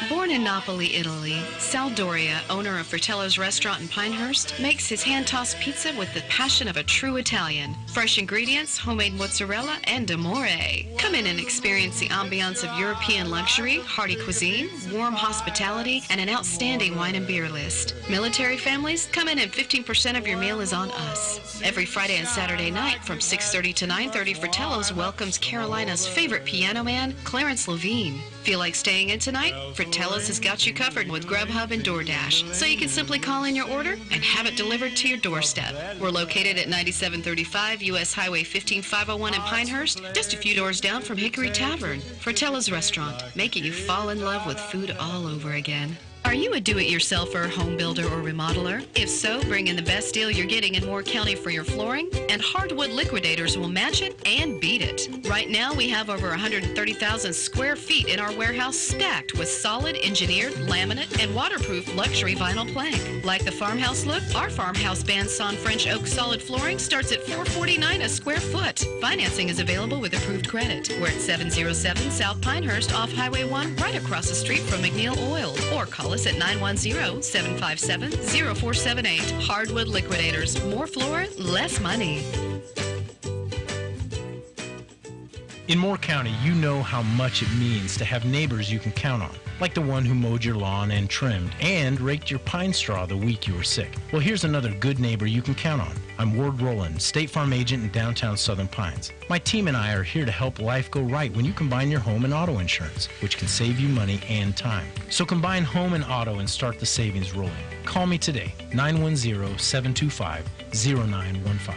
Born in Napoli, Italy, Sal Doria, owner of Fratello's restaurant in Pinehurst, makes his hand-tossed pizza with the passion of a true Italian. Fresh ingredients, homemade mozzarella, and amore. Come in and experience the ambiance of European luxury, hearty cuisine, warm hospitality, and an outstanding wine and beer list. Military families, come in and 15% of your meal is on us. Every Friday and Saturday night from 6:30 to 9:30, Fratello's welcomes Carolina's favorite piano man, Clarence Levine. Feel like staying in tonight? Fratello's TELUS has got you covered with Grubhub and DoorDash, so you can simply call in your order and have it delivered to your doorstep. We're located at 9735 U.S. Highway 15501 in Pinehurst, just a few doors down from Hickory Tavern. Fratello's Restaurant, making you fall in love with food all over again. Are you a do-it-yourselfer, home builder, or remodeler? If so, bring in the best deal you're getting in Moore County for your flooring, and Hardwood Liquidators will match it and beat it. Right now, we have over 130,000 square feet in our warehouse stacked with solid engineered, laminate, and waterproof luxury vinyl plank. Like the farmhouse look, our farmhouse bandsawn French oak solid flooring starts at $449 a square foot. Financing is available with approved credit. We're at 707 South Pinehurst off Highway 1, right across the street from McNeil Oil, or call us at 910-757-0478. Hardwood Liquidators. More floor, less money. In Moore County, you know how much it means to have neighbors you can count on, like the one who mowed your lawn and trimmed and raked your pine straw the week you were sick. Well, here's another good neighbor you can count on. I'm Ward Rowland, State Farm agent in downtown Southern Pines. My team and I are here to help life go right when you combine your home and auto insurance, which can save you money and time. So combine home and auto and start the savings rolling. Call me today, 910-725-0915.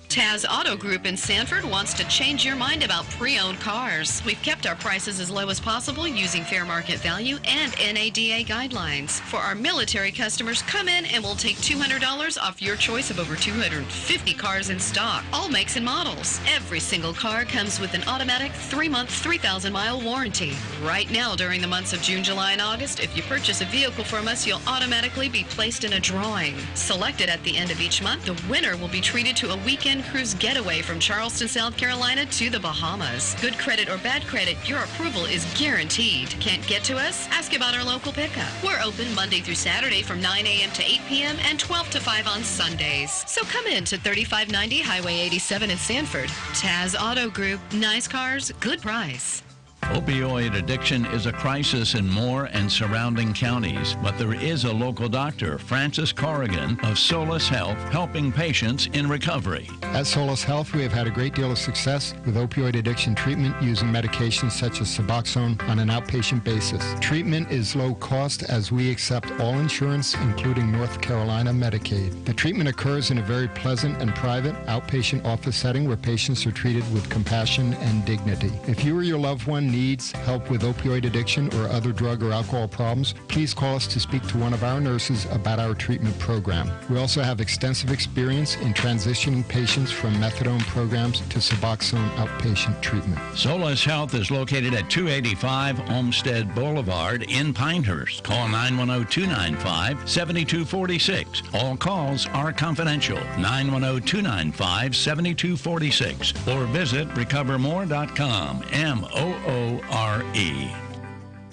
Taz Auto Group in Sanford wants to change your mind about pre-owned cars. We've kept our prices as low as possible using fair market value and NADA guidelines. For our military customers, come in and we'll take $200 off your choice of over 250 cars in stock, all makes and models. Every single car comes with an automatic 3-month, 3,000-mile warranty. Right now, during the months of June, July, and August, if you purchase a vehicle from us, you'll automatically be placed in a drawing. Selected at the end of each month, the winner will be treated to a weekend cruise getaway from Charleston, South Carolina to the Bahamas. Good credit or bad credit, your approval is guaranteed. Can't get to us? Ask about our local pickup. We're open Monday through Saturday from 9 a.m. to 8 p.m. and 12 to 5 on Sundays. So come in to 3590 Highway 87 in Sanford. Taz Auto Group. Nice cars, good price. Opioid addiction is a crisis in Moore and surrounding counties, but there is a local doctor, Francis Corrigan of Solace Health, helping patients in recovery. At Solace Health, we have had a great deal of success with opioid addiction treatment using medications such as Suboxone on an outpatient basis. Treatment is low cost as we accept all insurance, including North Carolina Medicaid. The treatment occurs in a very pleasant and private outpatient office setting where patients are treated with compassion and dignity. If you or your loved one needs help with opioid addiction or other drug or alcohol problems, please call us to speak to one of our nurses about our treatment program. We also have extensive experience in transitioning patients from methadone programs to Suboxone outpatient treatment. Solace Health is located at 285 Olmsted Boulevard in Pinehurst. Call 910-295-7246. All calls are confidential. 910-295-7246 or visit recovermore.com. MOORE.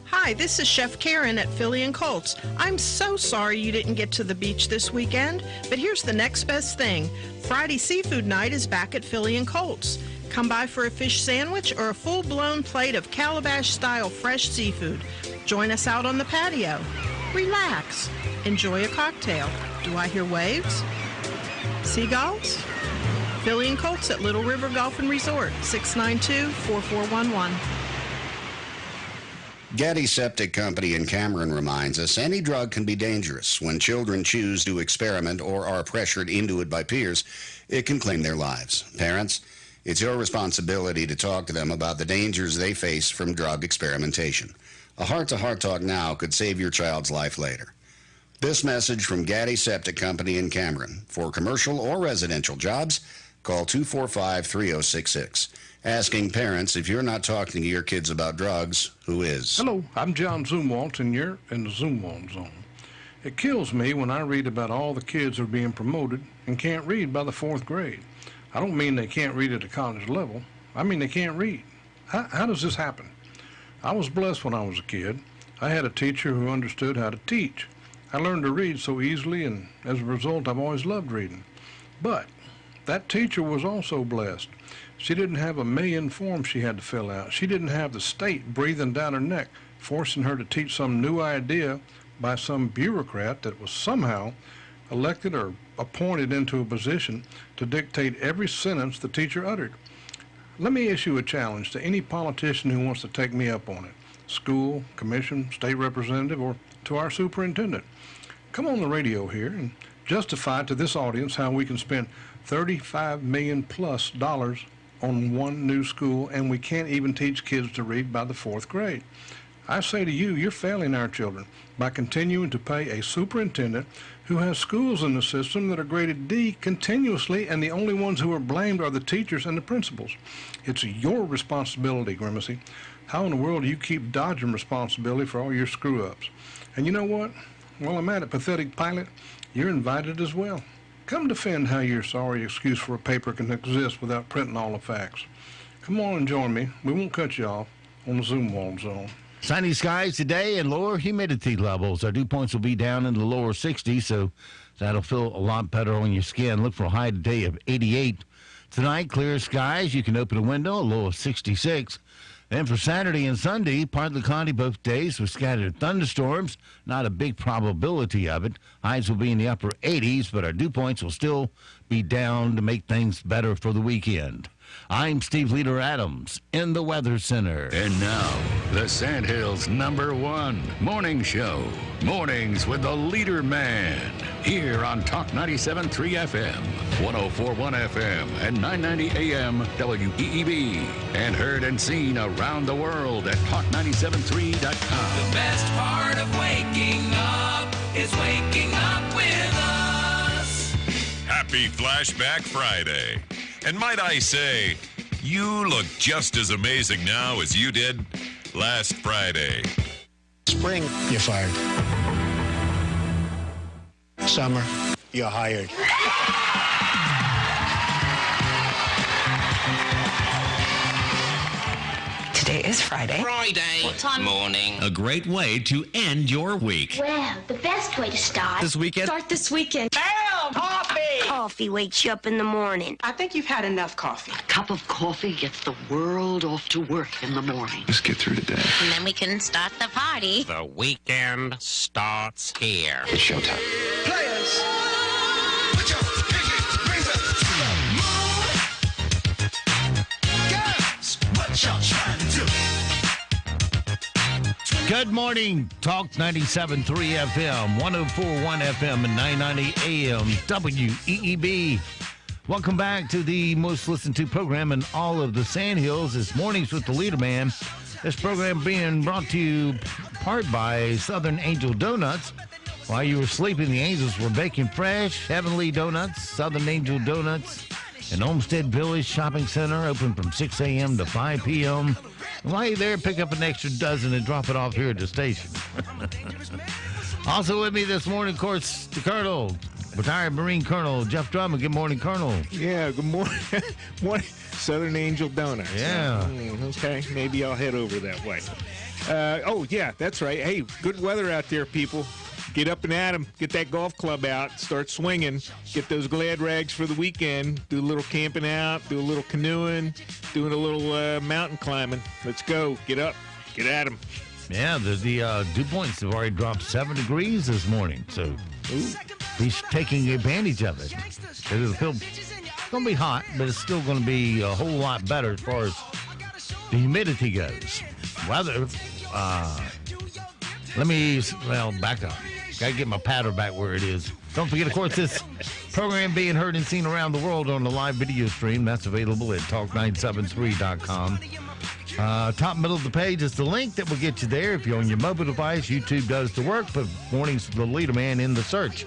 Hi, this is Chef Karen at Philly & Colts. I'm so sorry you didn't get to the beach this weekend, but here's the next best thing. Friday Seafood Night is back at Philly & Colts. Come by for a fish sandwich or a full-blown plate of Calabash-style fresh seafood. Join us out on the patio. Relax. Enjoy a cocktail. Do I hear waves? Seagulls? Philly & Colts at Little River Golf and Resort, 692-4411. Getty Septic Company in Cameron reminds us any drug can be dangerous. When children choose to experiment or are pressured into it by peers, it can claim their lives. Parents, it's your responsibility to talk to them about the dangers they face from drug experimentation. A heart-to-heart talk now could save your child's life later. This message from Getty Septic Company in Cameron. For commercial or residential jobs, call 245-3066. Asking parents, if you're not talking to your kids about drugs, who is? Hello, I'm John Zumwalt, and you're in the Zumwalt Zone. It kills me when I read about all the kids who are being promoted and can't read by the 4th grade. I don't mean they can't read at the college level. I mean they can't read. How does this happen? I was blessed when I was a kid. I had a teacher who understood how to teach. I learned to read so easily, and as a result, I've always loved reading. But that teacher was also blessed. She didn't have a million forms she had to fill out. She didn't have the state breathing down her neck, forcing her to teach some new idea by some bureaucrat that was somehow elected or appointed into a position to dictate every sentence the teacher uttered. Let me issue a challenge to any politician who wants to take me up on it. School, commission, state representative, or to our superintendent. Come on the radio here and justify to this audience how we can spend $35 million plus on one new school and we can't even teach kids to read by the 4th grade. I say to you, you're failing our children by continuing to pay a superintendent who has schools in the system that are graded D continuously, and the only ones who are blamed are the teachers and the principals. It's your responsibility, Grimacy. How in the world do you keep dodging responsibility for all your screw-ups? And you know what? While I'm at it, pathetic pilot, you're invited as well. Come defend how your sorry excuse for a paper can exist without printing all the facts. Come on and join me. We won't cut you off on the Zoom Wall Zone. Sunny skies today and lower humidity levels. Our dew points will be down in the lower 60s, so that'll feel a lot better on your skin. Look for a high today of 88. Tonight, clear skies. You can open a window, a low of 66. Then for Saturday and Sunday, partly cloudy both days with scattered thunderstorms. Not a big probability of it. Highs will be in the upper 80s, but our dew points will still be down to make things better for the weekend. I'm Steve Leader Adams in the Weather Center. And now, the Sandhills' #1 morning show. Mornings with the Leader Man. Here on Talk 97.3 FM, 104.1 FM, and 990 AM WEEB. And heard and seen around the world at talk973.com. The best part of waking up is waking up with us. Happy Flashback Friday. And might I say, you look just as amazing now as you did last Friday. Spring, you're fired. Summer, you're hired. Today is Friday. What time? Morning. A great way to end your week. Well, the best way to start. This weekend? Start this weekend. Bam! Coffee! Coffee wakes you up in the morning. I think you've had enough coffee. A cup of coffee gets the world off to work in the morning. Let's get through today. And then we can start the party. The weekend starts here. It's showtime. Players, put your pinky rings up to the moon. Girls, what y'all trying to do? Good morning. Talk 97.3 FM, 104.1 FM, and 990 AM WEEB. Welcome back to the most listened to program in all of the Sandhills. It's Mornings with the Leader Man. This program being brought to you part by Southern Angel Donuts. While you were sleeping, the Angels were baking fresh, heavenly donuts, Southern Angel Donuts, and Olmsted Village Shopping Center, open from 6 a.m. to 5 p.m. While you're there, pick up an extra dozen and drop it off here at the station. Also with me this morning, of course, the Colonel, retired Marine Colonel Jeff Drummond. Good morning, Colonel. Yeah, good morning. Morning, Southern Angel Donuts. Yeah. Okay, maybe I'll head over that way. Oh, yeah, that's right. Hey, good weather out there, people. Get up and at 'em. Get that golf club out. Start swinging. Get those glad rags for the weekend. Do a little camping out. Do a little canoeing. Doing a little mountain climbing. Let's go. Get up. Get at 'em. Yeah, the dew points have already dropped 7 degrees this morning, so he's taking advantage of it. It'll feel, it's going to be hot, but it's still going to be a whole lot better as far as the humidity goes. Weather, back up. Got to get my powder back where it is. Don't forget, of course, this program being heard and seen around the world on the live video stream. That's available at talk973.com. Top middle of the page is the link that will get you there. If you're on your mobile device, YouTube does the work. Put Mornings with the Leader Man in the search.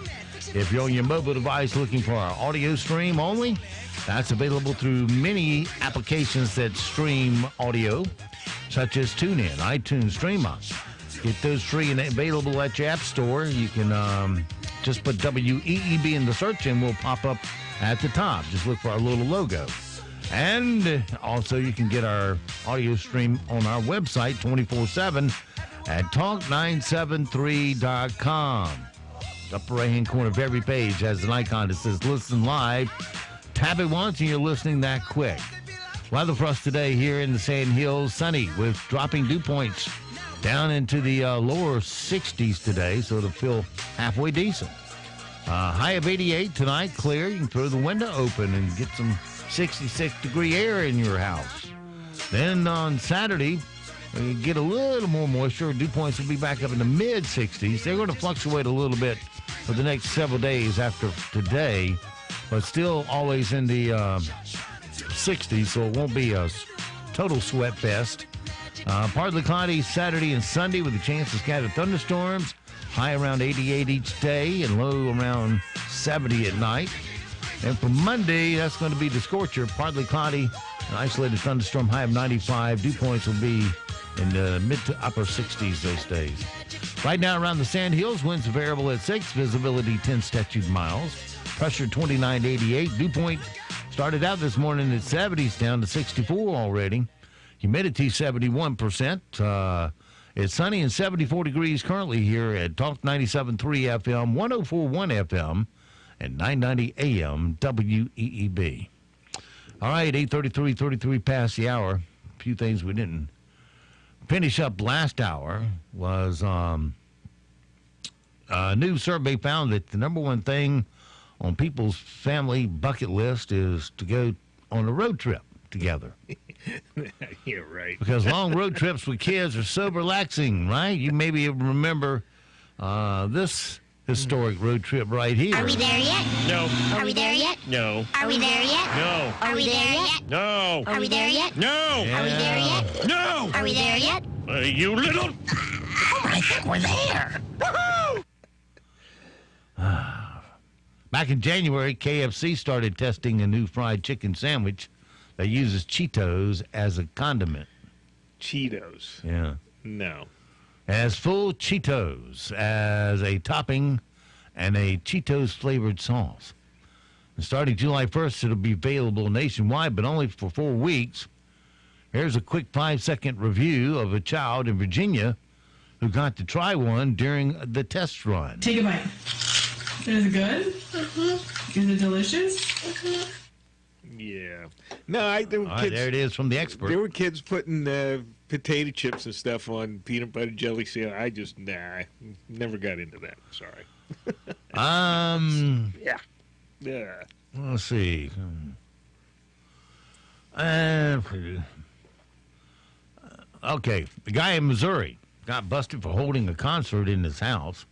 If you're on your mobile device looking for our audio stream only, that's available through many applications that stream audio, such as TuneIn, iTunes, StreamOn. Get those free and available at your app store. You can just put WEEB in the search and we'll pop up at the top. Just look for our little logo. And also you can get our audio stream on our website 24/7 at talk973.com. Upper right-hand corner of every page has an icon that says Listen Live. Tap it once and you're listening that quick. Weather for us today here in the Sandhills, sunny with dropping dew points down into the lower 60s today, so it'll feel halfway decent. High of 88 tonight, clear. You can throw the window open and get some 66-degree air in your house. Then on Saturday, you get a little more moisture. Dew points will be back up in the mid-60s. They're going to fluctuate a little bit for the next several days after today, but still always in the 60s, so it won't be a total sweat fest. Partly cloudy Saturday and Sunday with a chance of scattered thunderstorms. High around 88 each day and low around 70 at night. And for Monday, that's going to be the scorcher. Partly cloudy, an isolated thunderstorm, high of 95. Dew points will be in the mid to upper 60s those days. Right now around the Sand Hills, winds variable at 6, visibility 10 statute miles. Pressure 2988. Dew point started out this morning at 70s, down to 64 already. Humidity 71%. It's sunny and 74 degrees currently here at Talk 97.3 FM, 104.1 FM, and 990 AM WEEB. All right, 8:33 past the hour. A few things we didn't finish up last hour was a new survey found that the number one thing on people's family bucket list is to go on a road trip together. Yeah, right. Because long road trips with kids are so relaxing, right? You maybe remember this historic road trip right here. Are we there yet? No. Are we there yet? No. Are we there yet? No. Are we there yet? No. Are we there yet? No. Are we there yet? No. Are we there yet? You little... Oh, I think we're there. Woohoo! Back in January, KFC started testing a new fried chicken sandwich that uses Cheetos as a condiment. Cheetos. Yeah. No. As full Cheetos as a topping and a Cheetos-flavored sauce. And starting July 1st, it'll be available nationwide, but only for 4 weeks. Here's a quick 5-second review of a child in Virginia who got to try one during the test run. Take a bite. Is it good? Is it delicious? Yeah. No, there were All right, kids. there it is from the expert. There were kids putting potato chips and stuff on peanut butter jelly sandwich. I never got into that. Sorry. Yeah. Yeah. Let's see. Okay, the guy in Missouri got busted for holding a concert in his house.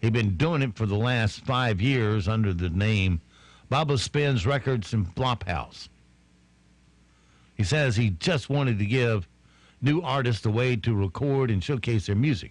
He'd been doing it for the last 5 years under the name Bubba Spins Records and Flophouse. He says he just wanted to give new artists a way to record and showcase their music.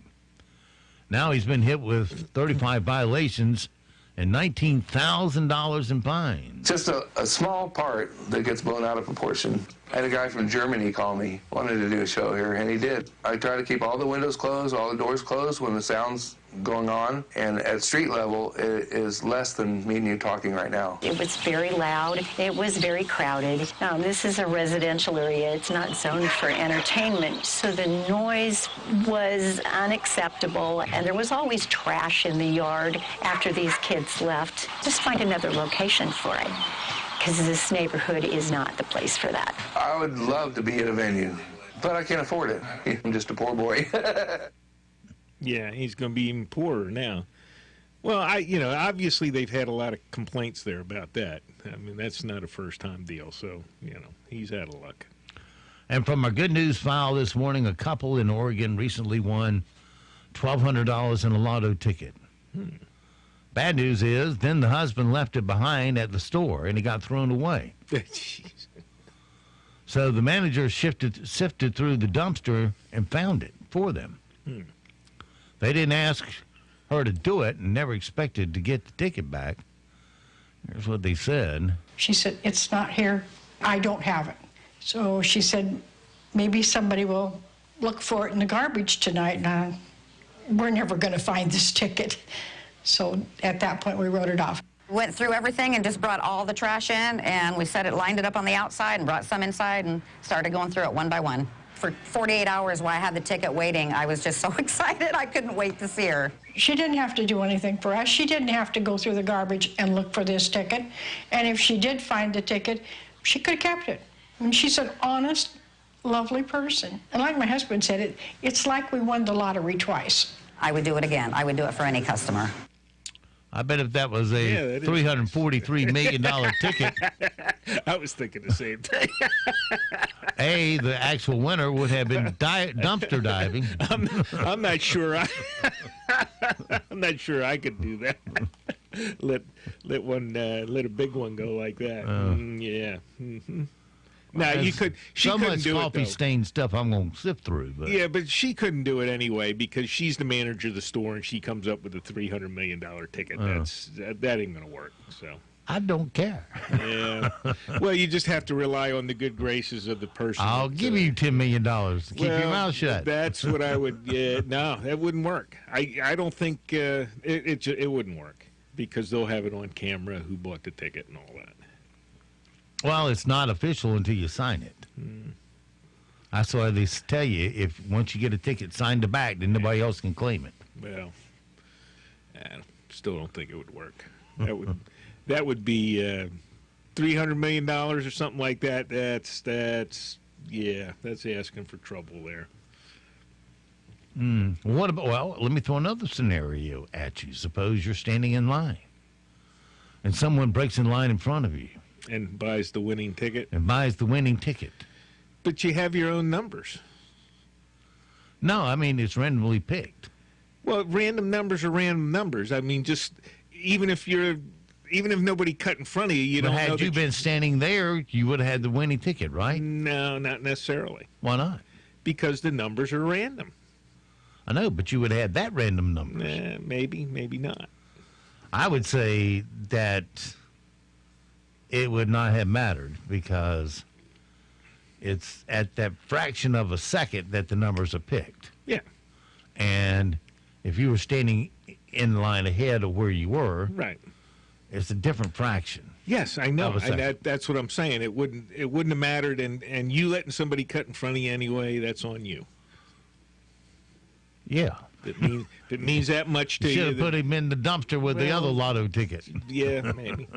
Now he's been hit with 35 violations and $19,000 in fines. Just a small part that gets blown out of proportion. I had a guy from Germany call me, wanted to do a show here, and he did. I try to keep all the windows closed, all the doors closed when the sound's going on, and at street level, it is less than me and you talking right now. It was very loud. It was very crowded. Now, this is a residential area. It's not zoned for entertainment, so the noise was unacceptable, and there was always trash in the yard after these kids left. Just find another location for it, because this neighborhood is not the place for that. I would love to be at a venue, but I can't afford it. I'm just a poor boy. Yeah, he's going to be even poorer now. Well, obviously they've had a lot of complaints there about that. I mean, that's not a first-time deal, so, he's out of luck. And from our good news file this morning, a couple in Oregon recently won $1,200 in a lotto ticket. Bad news is, then the husband left it behind at the store, and it got thrown away. Jeez. So the manager sifted through the dumpster and found it for them. They didn't ask her to do it and never expected to get the ticket back. Here's what they said. She said, "It's not here. I don't have it." So she said, maybe somebody will look for it in the garbage tonight. And we're never going to find this ticket. So at that point, we wrote it off. Went through everything and just brought all the trash in, and we lined it up on the outside and brought some inside and started going through it one by one. For 48 hours while I had the ticket waiting, I was just so excited I couldn't wait to see her. She didn't have to do anything for us. She didn't have to go through the garbage and look for this ticket. And if she did find the ticket, she could have kept it. I mean, she's an honest, lovely person. And like my husband said, it's like we won the lottery twice. I would do it again. I would do it for any customer. I bet if that was a $343 million ticket, I was thinking the same thing. the actual winner would have been dumpster diving. I'm not sure. I'm not sure I could do that. Let a big one go like that. Yeah. Mm-hmm. Now you could. She so couldn't much do coffee it, stained stuff I'm going to sift through. But. Yeah, but she couldn't do it anyway because she's the manager of the store and she comes up with a $300 million ticket. That ain't going to work. So I don't care. Yeah. Well, you just have to rely on the good graces of the person. I'll give you $10 million to keep your mouth shut. That's what I would. No, that wouldn't work. I don't think it wouldn't work because they'll have it on camera who bought the ticket and all that. Well, it's not official until you sign it. That's why they tell you if once you get a ticket signed the back, then nobody else can claim it. Well, I still don't think it would work. That would be $300 million or something like that. That's asking for trouble there. What about? Well, let me throw another scenario at you. Suppose you're standing in line, and someone breaks in line in front of you. And buys the winning ticket. But you have your own numbers. No, I mean it's randomly picked. Well, random numbers are random numbers. I mean, just even if nobody cut in front of you, you don't know. Had you been standing there, you would have had the winning ticket, right? No, not necessarily. Why not? Because the numbers are random. I know, but you would have had that random number. Maybe not. I would say that it would not have mattered because it's at that fraction of a second that the numbers are picked. Yeah. And if you were standing in line ahead of where you were, right, it's a different fraction. Yes, I know. That's what I'm saying. It wouldn't have mattered, and you letting somebody cut in front of you anyway, that's on you. Yeah. It means that much to you. Should have put him in the dumpster with the other lotto ticket. Yeah, maybe.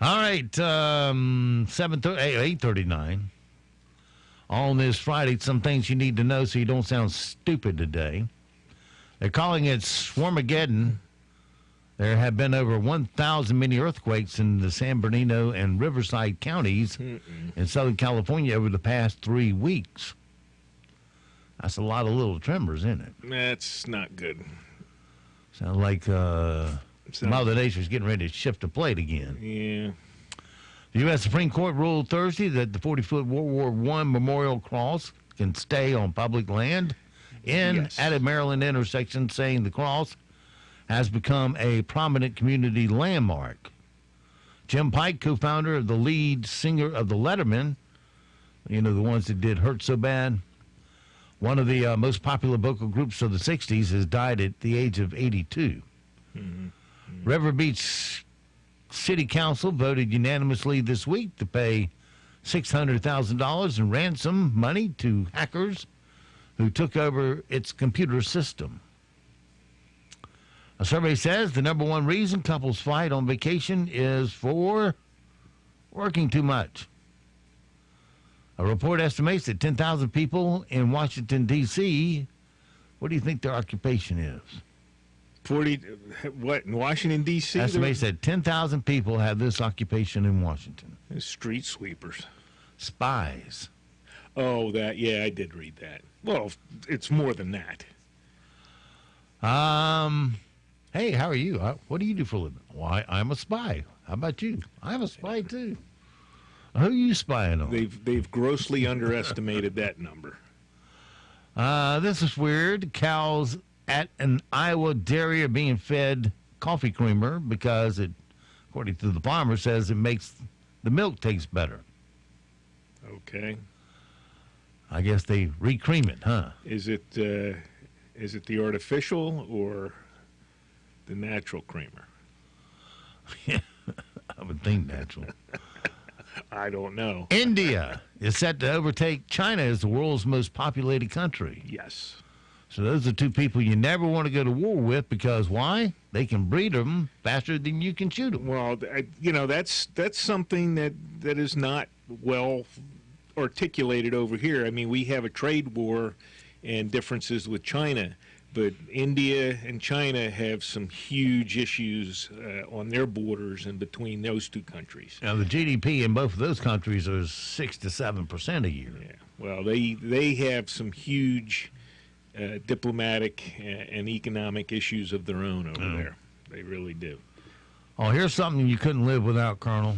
All right, 8:39. On this Friday, some things you need to know so you don't sound stupid today. They're calling it Swarmageddon. There have been over 1,000 mini earthquakes in the San Bernardino and Riverside counties in Southern California over the past 3 weeks. That's a lot of little tremors, isn't it? That's not good. Sounds like Mother Nature's getting ready to shift the plate again. Yeah. The U.S. Supreme Court ruled Thursday that the 40-foot World War I memorial cross can stay on public land at a Maryland intersection, saying the cross has become a prominent community landmark. Jim Pike, co-founder of the lead singer of the Letterman, the ones that did Hurt So Bad, one of the most popular vocal groups of the 60s, has died at the age of 82. River Beach City Council voted unanimously this week to pay $600,000 in ransom money to hackers who took over its computer system. A survey says the number one reason couples fight on vacation is for working too much. A report estimates that 10,000 people in Washington, D.C., what do you think their occupation is? 40, what, in Washington, D.C.? Estimates that 10,000 people have this occupation in Washington. Street sweepers. Spies. Oh, I did read that. Well, it's more than that. Hey, how are you? What do you do for a living? Why, I'm a spy. How about you? I'm a spy, too. Who are you spying on? They've grossly underestimated that number. This is weird. Cows at an Iowa dairy are being fed coffee creamer because it, according to the farmer, says it makes the milk taste better. Okay. I guess they re-cream it, huh? Is it the artificial or the natural creamer? I would think natural. I don't know. India is set to overtake China as the world's most populated country. Yes. So those are two people you never want to go to war with because why? They can breed them faster than you can shoot them. Well, that's something that is not well articulated over here. I mean, we have a trade war and differences with China, But India and China have some huge issues on their borders and between those two countries. Now, the GDP in both of those countries is 6 to 7% a year. Yeah. Well, they have some huge diplomatic and economic issues of their own over there. They really do. Oh, here's something you couldn't live without, Colonel.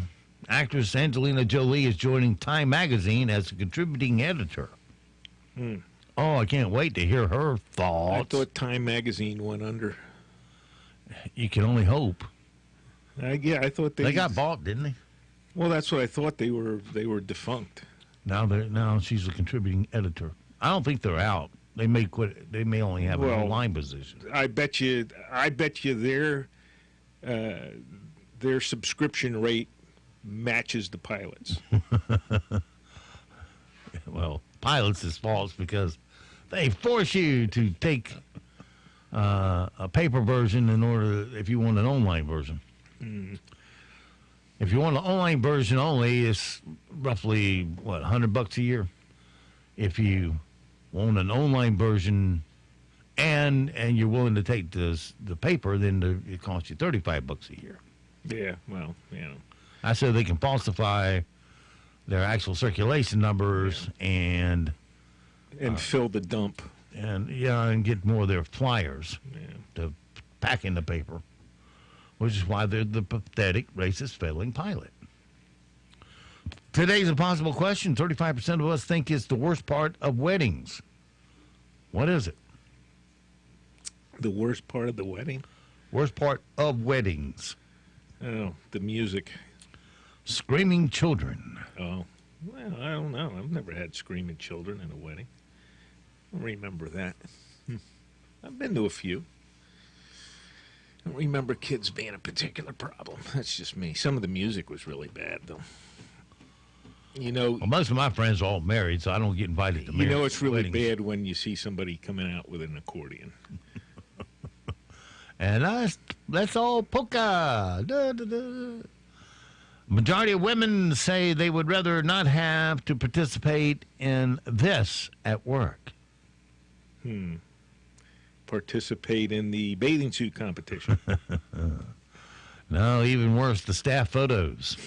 Actress Angelina Jolie is joining Time Magazine as a contributing editor. Oh, I can't wait to hear her thoughts. I thought Time Magazine went under. You can only hope. Yeah, I thought they got bought, didn't they? Well, that's what I thought. They were defunct. Now she's a contributing editor. I don't think they're out. They may quit. They may only have an online position. I bet you their subscription rate matches the pilots. Well, pilots is false because they force you to take a paper version in order if you want an online version. If you want an online version only, it's roughly $100 a year. If you want an online version and you're willing to take the paper, then it costs you $35 a year. Yeah, well, I said they can falsify their actual circulation numbers and fill the dump and get more of their flyers to pack in the paper, which is why they're the pathetic, racist, failing pilot. Today's impossible question. 35% of us think it's the worst part of weddings. What is it? The worst part of the wedding? Worst part of weddings. Oh, the music. Screaming children. Oh, well, I don't know. I've never had screaming children in a wedding. I don't remember that. I've been to a few. I don't remember kids being a particular problem. That's just me. Some of the music was really bad, though. Well, most of my friends are all married, so I don't get invited to marriage. It's really bad when you see somebody coming out with an accordion. And that's all polka. Da, da, da. Majority of women say they would rather not have to participate in this at work. Participate in the bathing suit competition. No, even worse, the staff photos.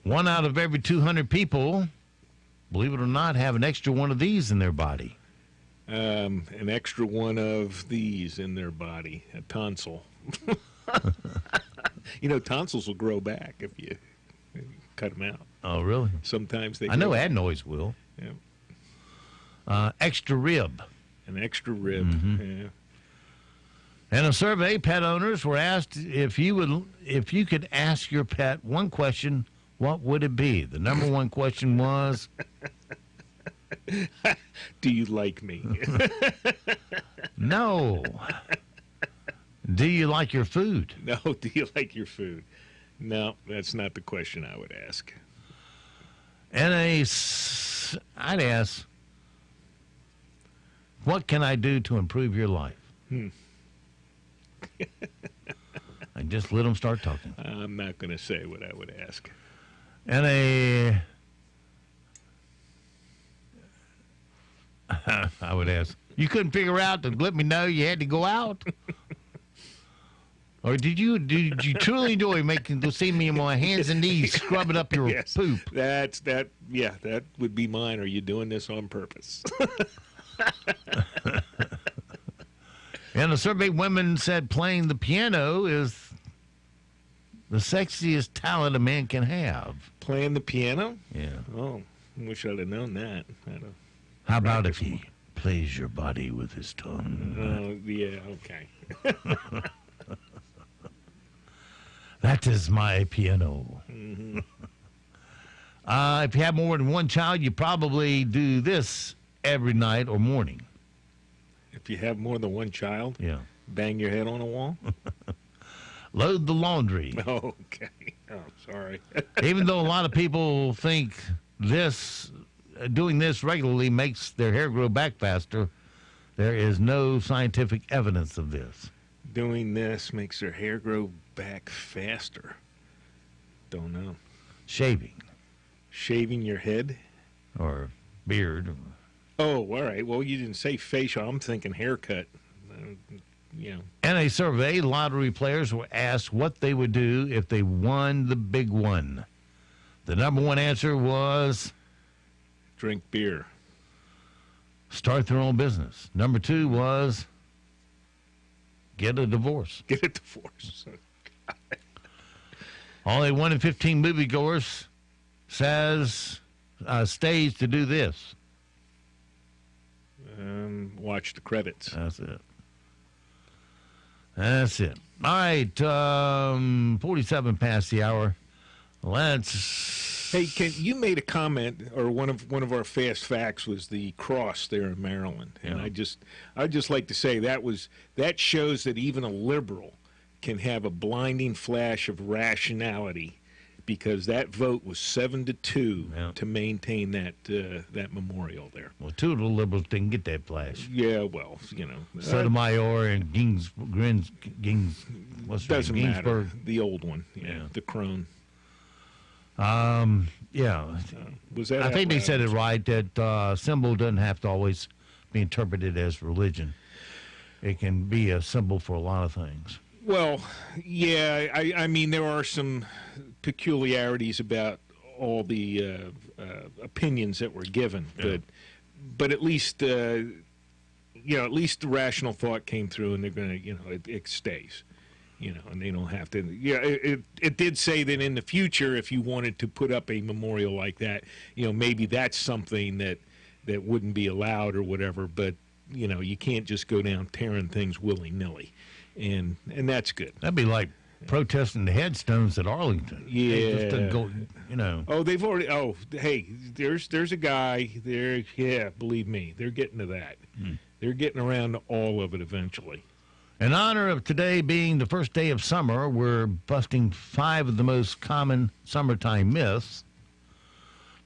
1 out of every 200 people, believe it or not, have an extra one of these in their body. An extra one of these in their body, a tonsil. Tonsils will grow back if you cut them out. Oh, really? Sometimes they I know adenoids will. Yeah. Extra rib. An extra rib, yeah. In a survey, pet owners were asked if you could ask your pet one question, what would it be? The number one question was, do you like me? No. Do you like your food? No, do you like your food? No, that's not the question I would ask. And I'd ask, what can I do to improve your life? I just let them start talking. I'm not going to say what I would ask. And I would ask, you couldn't figure out to let me know you had to go out? Or did you truly enjoy seeing me on my hands and knees scrubbing up your poop? That would be mine. Are you doing this on purpose? And the survey women said playing the piano is the sexiest talent a man can have. Playing the piano? Yeah. Oh, I wish I'd have known that. How about if he plays your body with his tongue? Oh, yeah, okay. That is my piano. Mm-hmm. If you have more than one child, you probably do this every night or morning. If you have more than one child? Yeah. Bang your head on a wall? Load the laundry. Oh, okay. Oh, sorry. Even though a lot of people think doing this regularly makes their hair grow back faster, there is no scientific evidence of this. Doing this makes their hair grow back faster. Don't know. Shaving. Shaving your head? Or beard. Oh, all right. Well, you didn't say facial. I'm thinking haircut. In a survey, lottery players were asked what they would do if they won the big one. The number one answer was drink beer. Start their own business. Number two was get a divorce. Get a divorce. Only 1 in 15 moviegoers stays to do this. Watch the credits. That's it. All right, 47 past the hour. Hey, you made a comment, or one of our fast facts was the cross there in Maryland, and I'd just like to say that shows that even a liberal can have a blinding flash of rationality, because that vote was 7-2 to maintain that memorial there. Well, two of the liberals didn't get that flash. Yeah, well, Sotomayor and doesn't matter. Ginsburg. The old one, the crone. Was that? I think they said it right, that symbol doesn't have to always be interpreted as religion. It can be a symbol for a lot of things. Well, yeah, I mean, there are some peculiarities about all the opinions that were given, but at least at least the rational thought came through, and they're going to, it stays. And they don't have to. Yeah, it did say that in the future, if you wanted to put up a memorial like that, maybe that's something that wouldn't be allowed or whatever. But you can't just go down tearing things willy-nilly, and that's good. That'd be like protesting the headstones at Arlington. Yeah. They just didn't go, Oh, they've already. Oh, hey, there's a guy there. Yeah, believe me, they're getting to that. They're getting around to all of it eventually. In honor of today being the first day of summer, we're busting 5 of the most common summertime myths.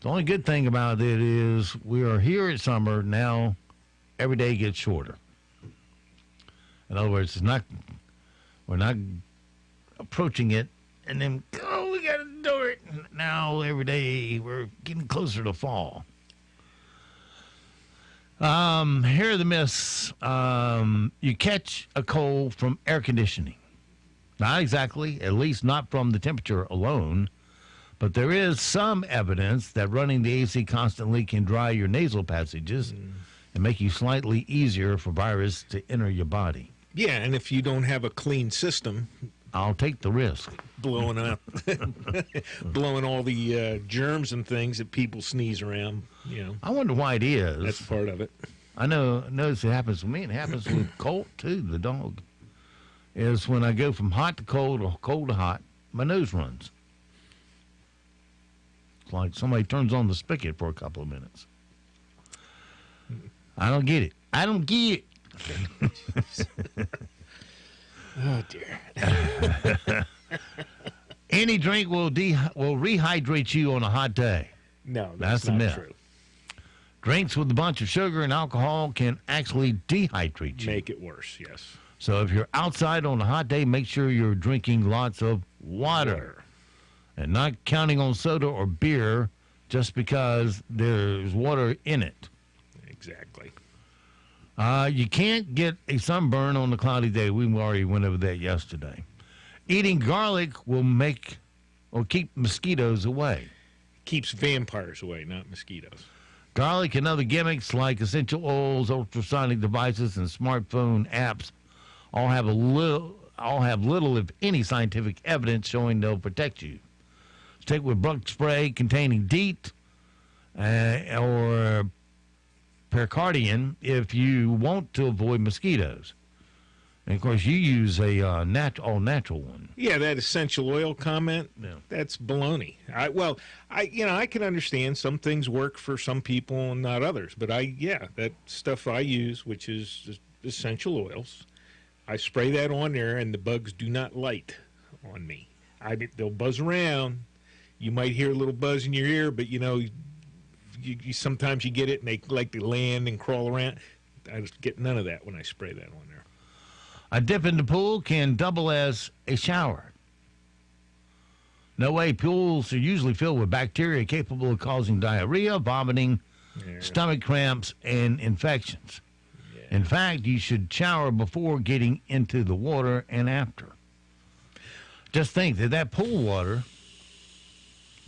The only good thing about it is we are here at summer now. Every day gets shorter. In other words, we're not approaching it and then we got to do it. Now every day we're getting closer to fall. Here are the myths. You catch a cold from air conditioning. Not exactly, at least not from the temperature alone, but there is some evidence that running the AC constantly can dry your nasal passages and make you slightly easier for virus to enter your body. Yeah, and if you don't have a clean system, I'll take the risk. Blowing up, blowing all the germs and things that people sneeze around. I wonder why it is. That's part of it. I notice it happens with me, and it happens with Colt too, the dog. Is when I go from hot to cold or cold to hot, my nose runs. It's like somebody turns on the spigot for a couple of minutes. I don't get it. Oh, dear. Any drink will rehydrate you on a hot day. No, that's not the myth. true. Drinks with a bunch of sugar and alcohol can actually dehydrate you. Make it worse, yes. So if you're outside on a hot day, make sure you're drinking lots of water. And not counting on soda or beer just because there's water in it. Exactly. You can't get a sunburn on a cloudy day. We already went over that yesterday. Eating garlic will keep mosquitoes away. Keeps vampires away, not mosquitoes. Garlic and other gimmicks like essential oils, ultrasonic devices, and smartphone apps all have little, if any, scientific evidence showing they'll protect you. Stick with bug spray containing DEET or pericardium if you want to avoid mosquitoes. And, of course, you use a all-natural one. Yeah, that essential oil comment, that's baloney. I can understand some things work for some people and not others. But, that stuff I use, which is essential oils, I spray that on there, and the bugs do not light on me. They'll buzz around. You might hear a little buzz in your ear, but, you sometimes you get it, and they like to land and crawl around. I just get none of that when I spray that on there. A dip in the pool can double as a shower. No way, pools are usually filled with bacteria capable of causing diarrhea, vomiting, stomach cramps, and infections. In fact, you should shower before getting into the water and after. Just think that pool water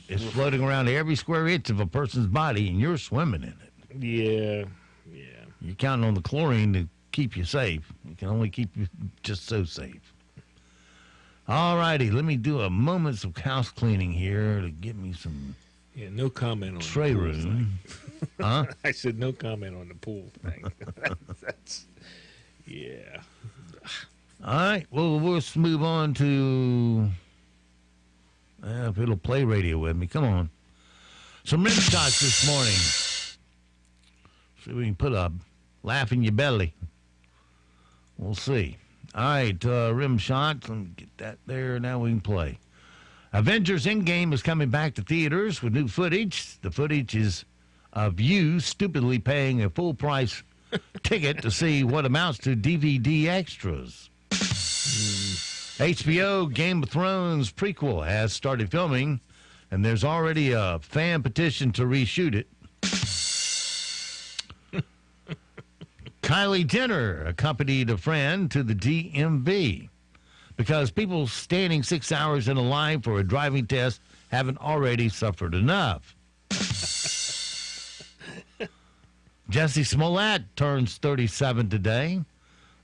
is floating around every square inch of a person's body, and you're swimming in it. Yeah. You're counting on the chlorine to keep you safe. It can only keep you just so safe. All righty, let me do a moments of house cleaning here to get me some no comment on tray the pool room. thing. Huh? I said no comment on the pool thing. That's, yeah. All right, well, we'll just move on to, if it'll play radio with me, come on. Some rim shots this morning. See if we can put a laugh in your belly. We'll see. All right, rim shots. Let me get that there. Now we can play. Avengers Endgame is coming back to theaters with new footage. The footage is of you stupidly paying a full-price ticket to see what amounts to DVD extras. HBO Game of Thrones prequel has started filming, and there's already a fan petition to reshoot it. Kylie Jenner accompanied a friend to the DMV because people standing 6 hours in a line for a driving test haven't already suffered enough. Jesse Smollett turns 37 today.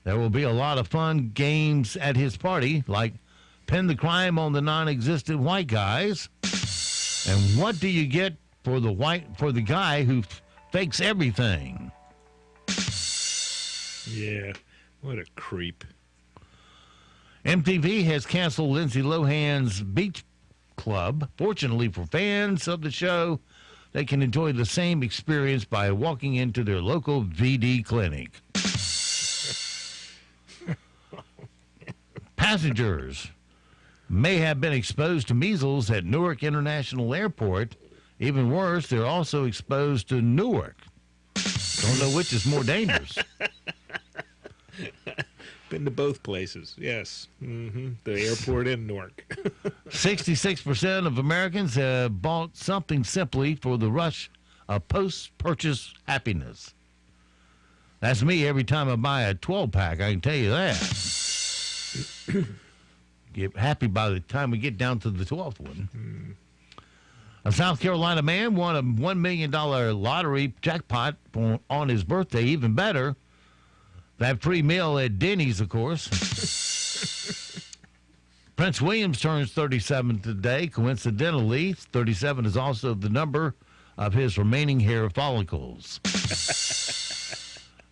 There will be a lot of fun games at his party, like pin the crime on the non-existent white guys. And what do you get for the guy who fakes everything? Yeah, what a creep. MTV has canceled Lindsay Lohan's Beach Club. Fortunately for fans of the show, they can enjoy the same experience by walking into their local VD clinic. Passengers may have been exposed to measles at Newark International Airport. Even worse, they're also exposed to Newark. Don't know which is more dangerous. Been to both places, yes. The airport in Newark. 66% of Americans have bought something simply for the rush of post-purchase happiness. That's me every time I buy a 12-pack, I can tell you that. Get happy by the time we get down to the 12th one. A South Carolina man won a $1 million lottery jackpot on his birthday. Even better, that free meal at Denny's, of course. Prince William turns 37 today. Coincidentally, 37 is also the number of his remaining hair follicles.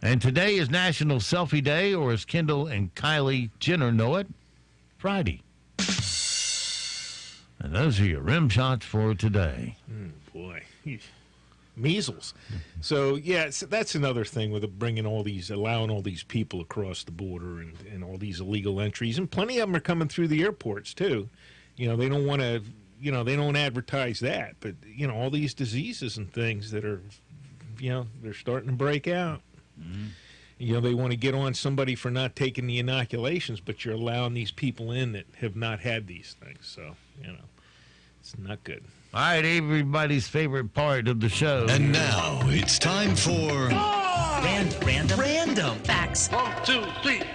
And today is National Selfie Day, or as Kendall and Kylie Jenner know it, Friday. And those are your rim shots for today. Boy, measles. So, yeah, that's another thing with allowing all these people across the border and all these illegal entries. And plenty of them are coming through the airports, too. They don't want to, they don't advertise that. But, all these diseases and things that are, they're starting to break out. They want to get on somebody for not taking the inoculations, but you're allowing these people in that have not had these things. So, it's not good. All right, everybody's favorite part of the show. And now it's time for Random facts. 1, 2, 3, 4.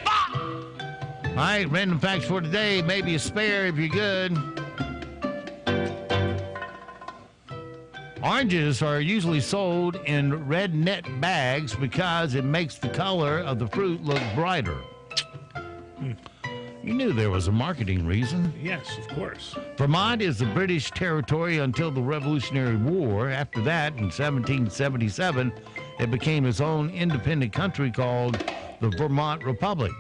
All right, random facts for today. Maybe a spare if you're good. Oranges are usually sold in red net bags because it makes the color of the fruit look brighter. You knew there was a marketing reason. Yes, of course. Vermont is the British territory until the Revolutionary War. After that, in 1777, it became its own independent country called the Vermont Republic.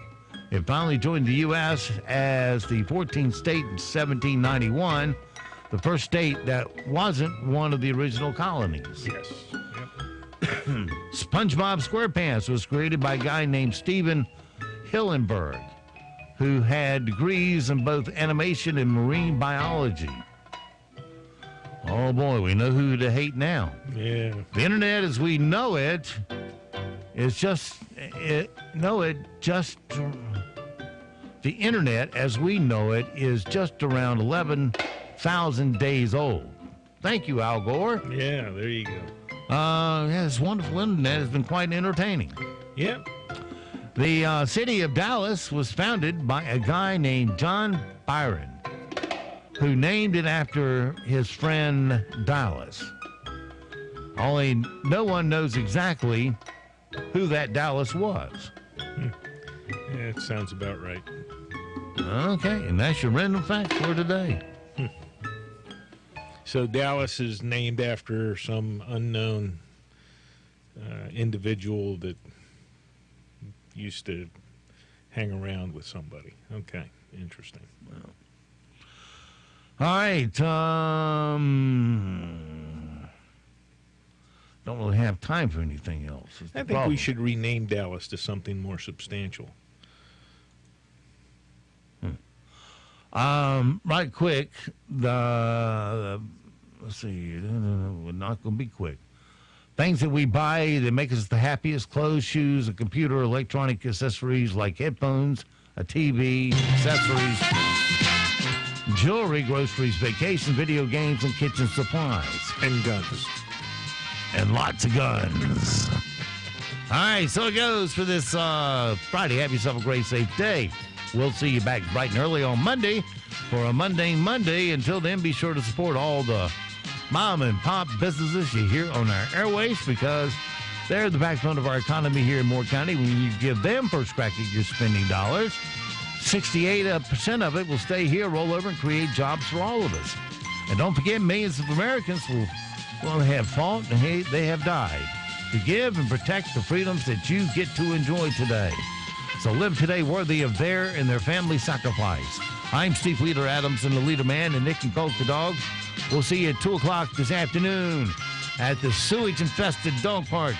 It finally joined the U.S. as the 14th state in 1791. The first state that wasn't one of the original colonies. Yes. Yep. SpongeBob SquarePants was created by a guy named Steven Hillenburg, who had degrees in both animation and marine biology. Oh boy, we know who to hate now. Yeah. The internet as we know it is just the internet as we know it is just around 11,000 days old. Thank you, Al Gore. Yeah, there you go. Yeah, it's wonderful internet. It's been quite entertaining. Yep. The city of Dallas was founded by a guy named John Byron, who named it after his friend Dallas. Only no one knows exactly who that Dallas was. Yeah, it sounds about right. Okay, and that's your random fact for today. So Dallas is named after some unknown individual that used to hang around with somebody. Okay, interesting. Well. All right. Don't really have time for anything else. I think we should rename Dallas to something more substantial. Right quick, let's see, we're not going to be quick. Things that we buy that make us the happiest: clothes, shoes, a computer, electronic accessories like headphones, a TV, accessories, jewelry, groceries, vacation, video games, and kitchen supplies. And guns. And lots of guns. All right, so it goes for this Friday. Have yourself a great, safe day. We'll see you back bright and early on Monday for a Mundane Monday. Until then, be sure to support all the mom and pop businesses you hear on our airways, because they're the backbone of our economy here in Moore County. When you give them first crack at your spending dollars, 68% of it will stay here, roll over, and create jobs for all of us. And don't forget, millions of Americans will have fought and they have died to give and protect the freedoms that you get to enjoy today. So live today worthy of their and their family sacrifice. I'm Steve Leader Adams and the Leader Man, and Nick and Colt the dog. We'll see you at 2 o'clock this afternoon at the sewage-infested dog park.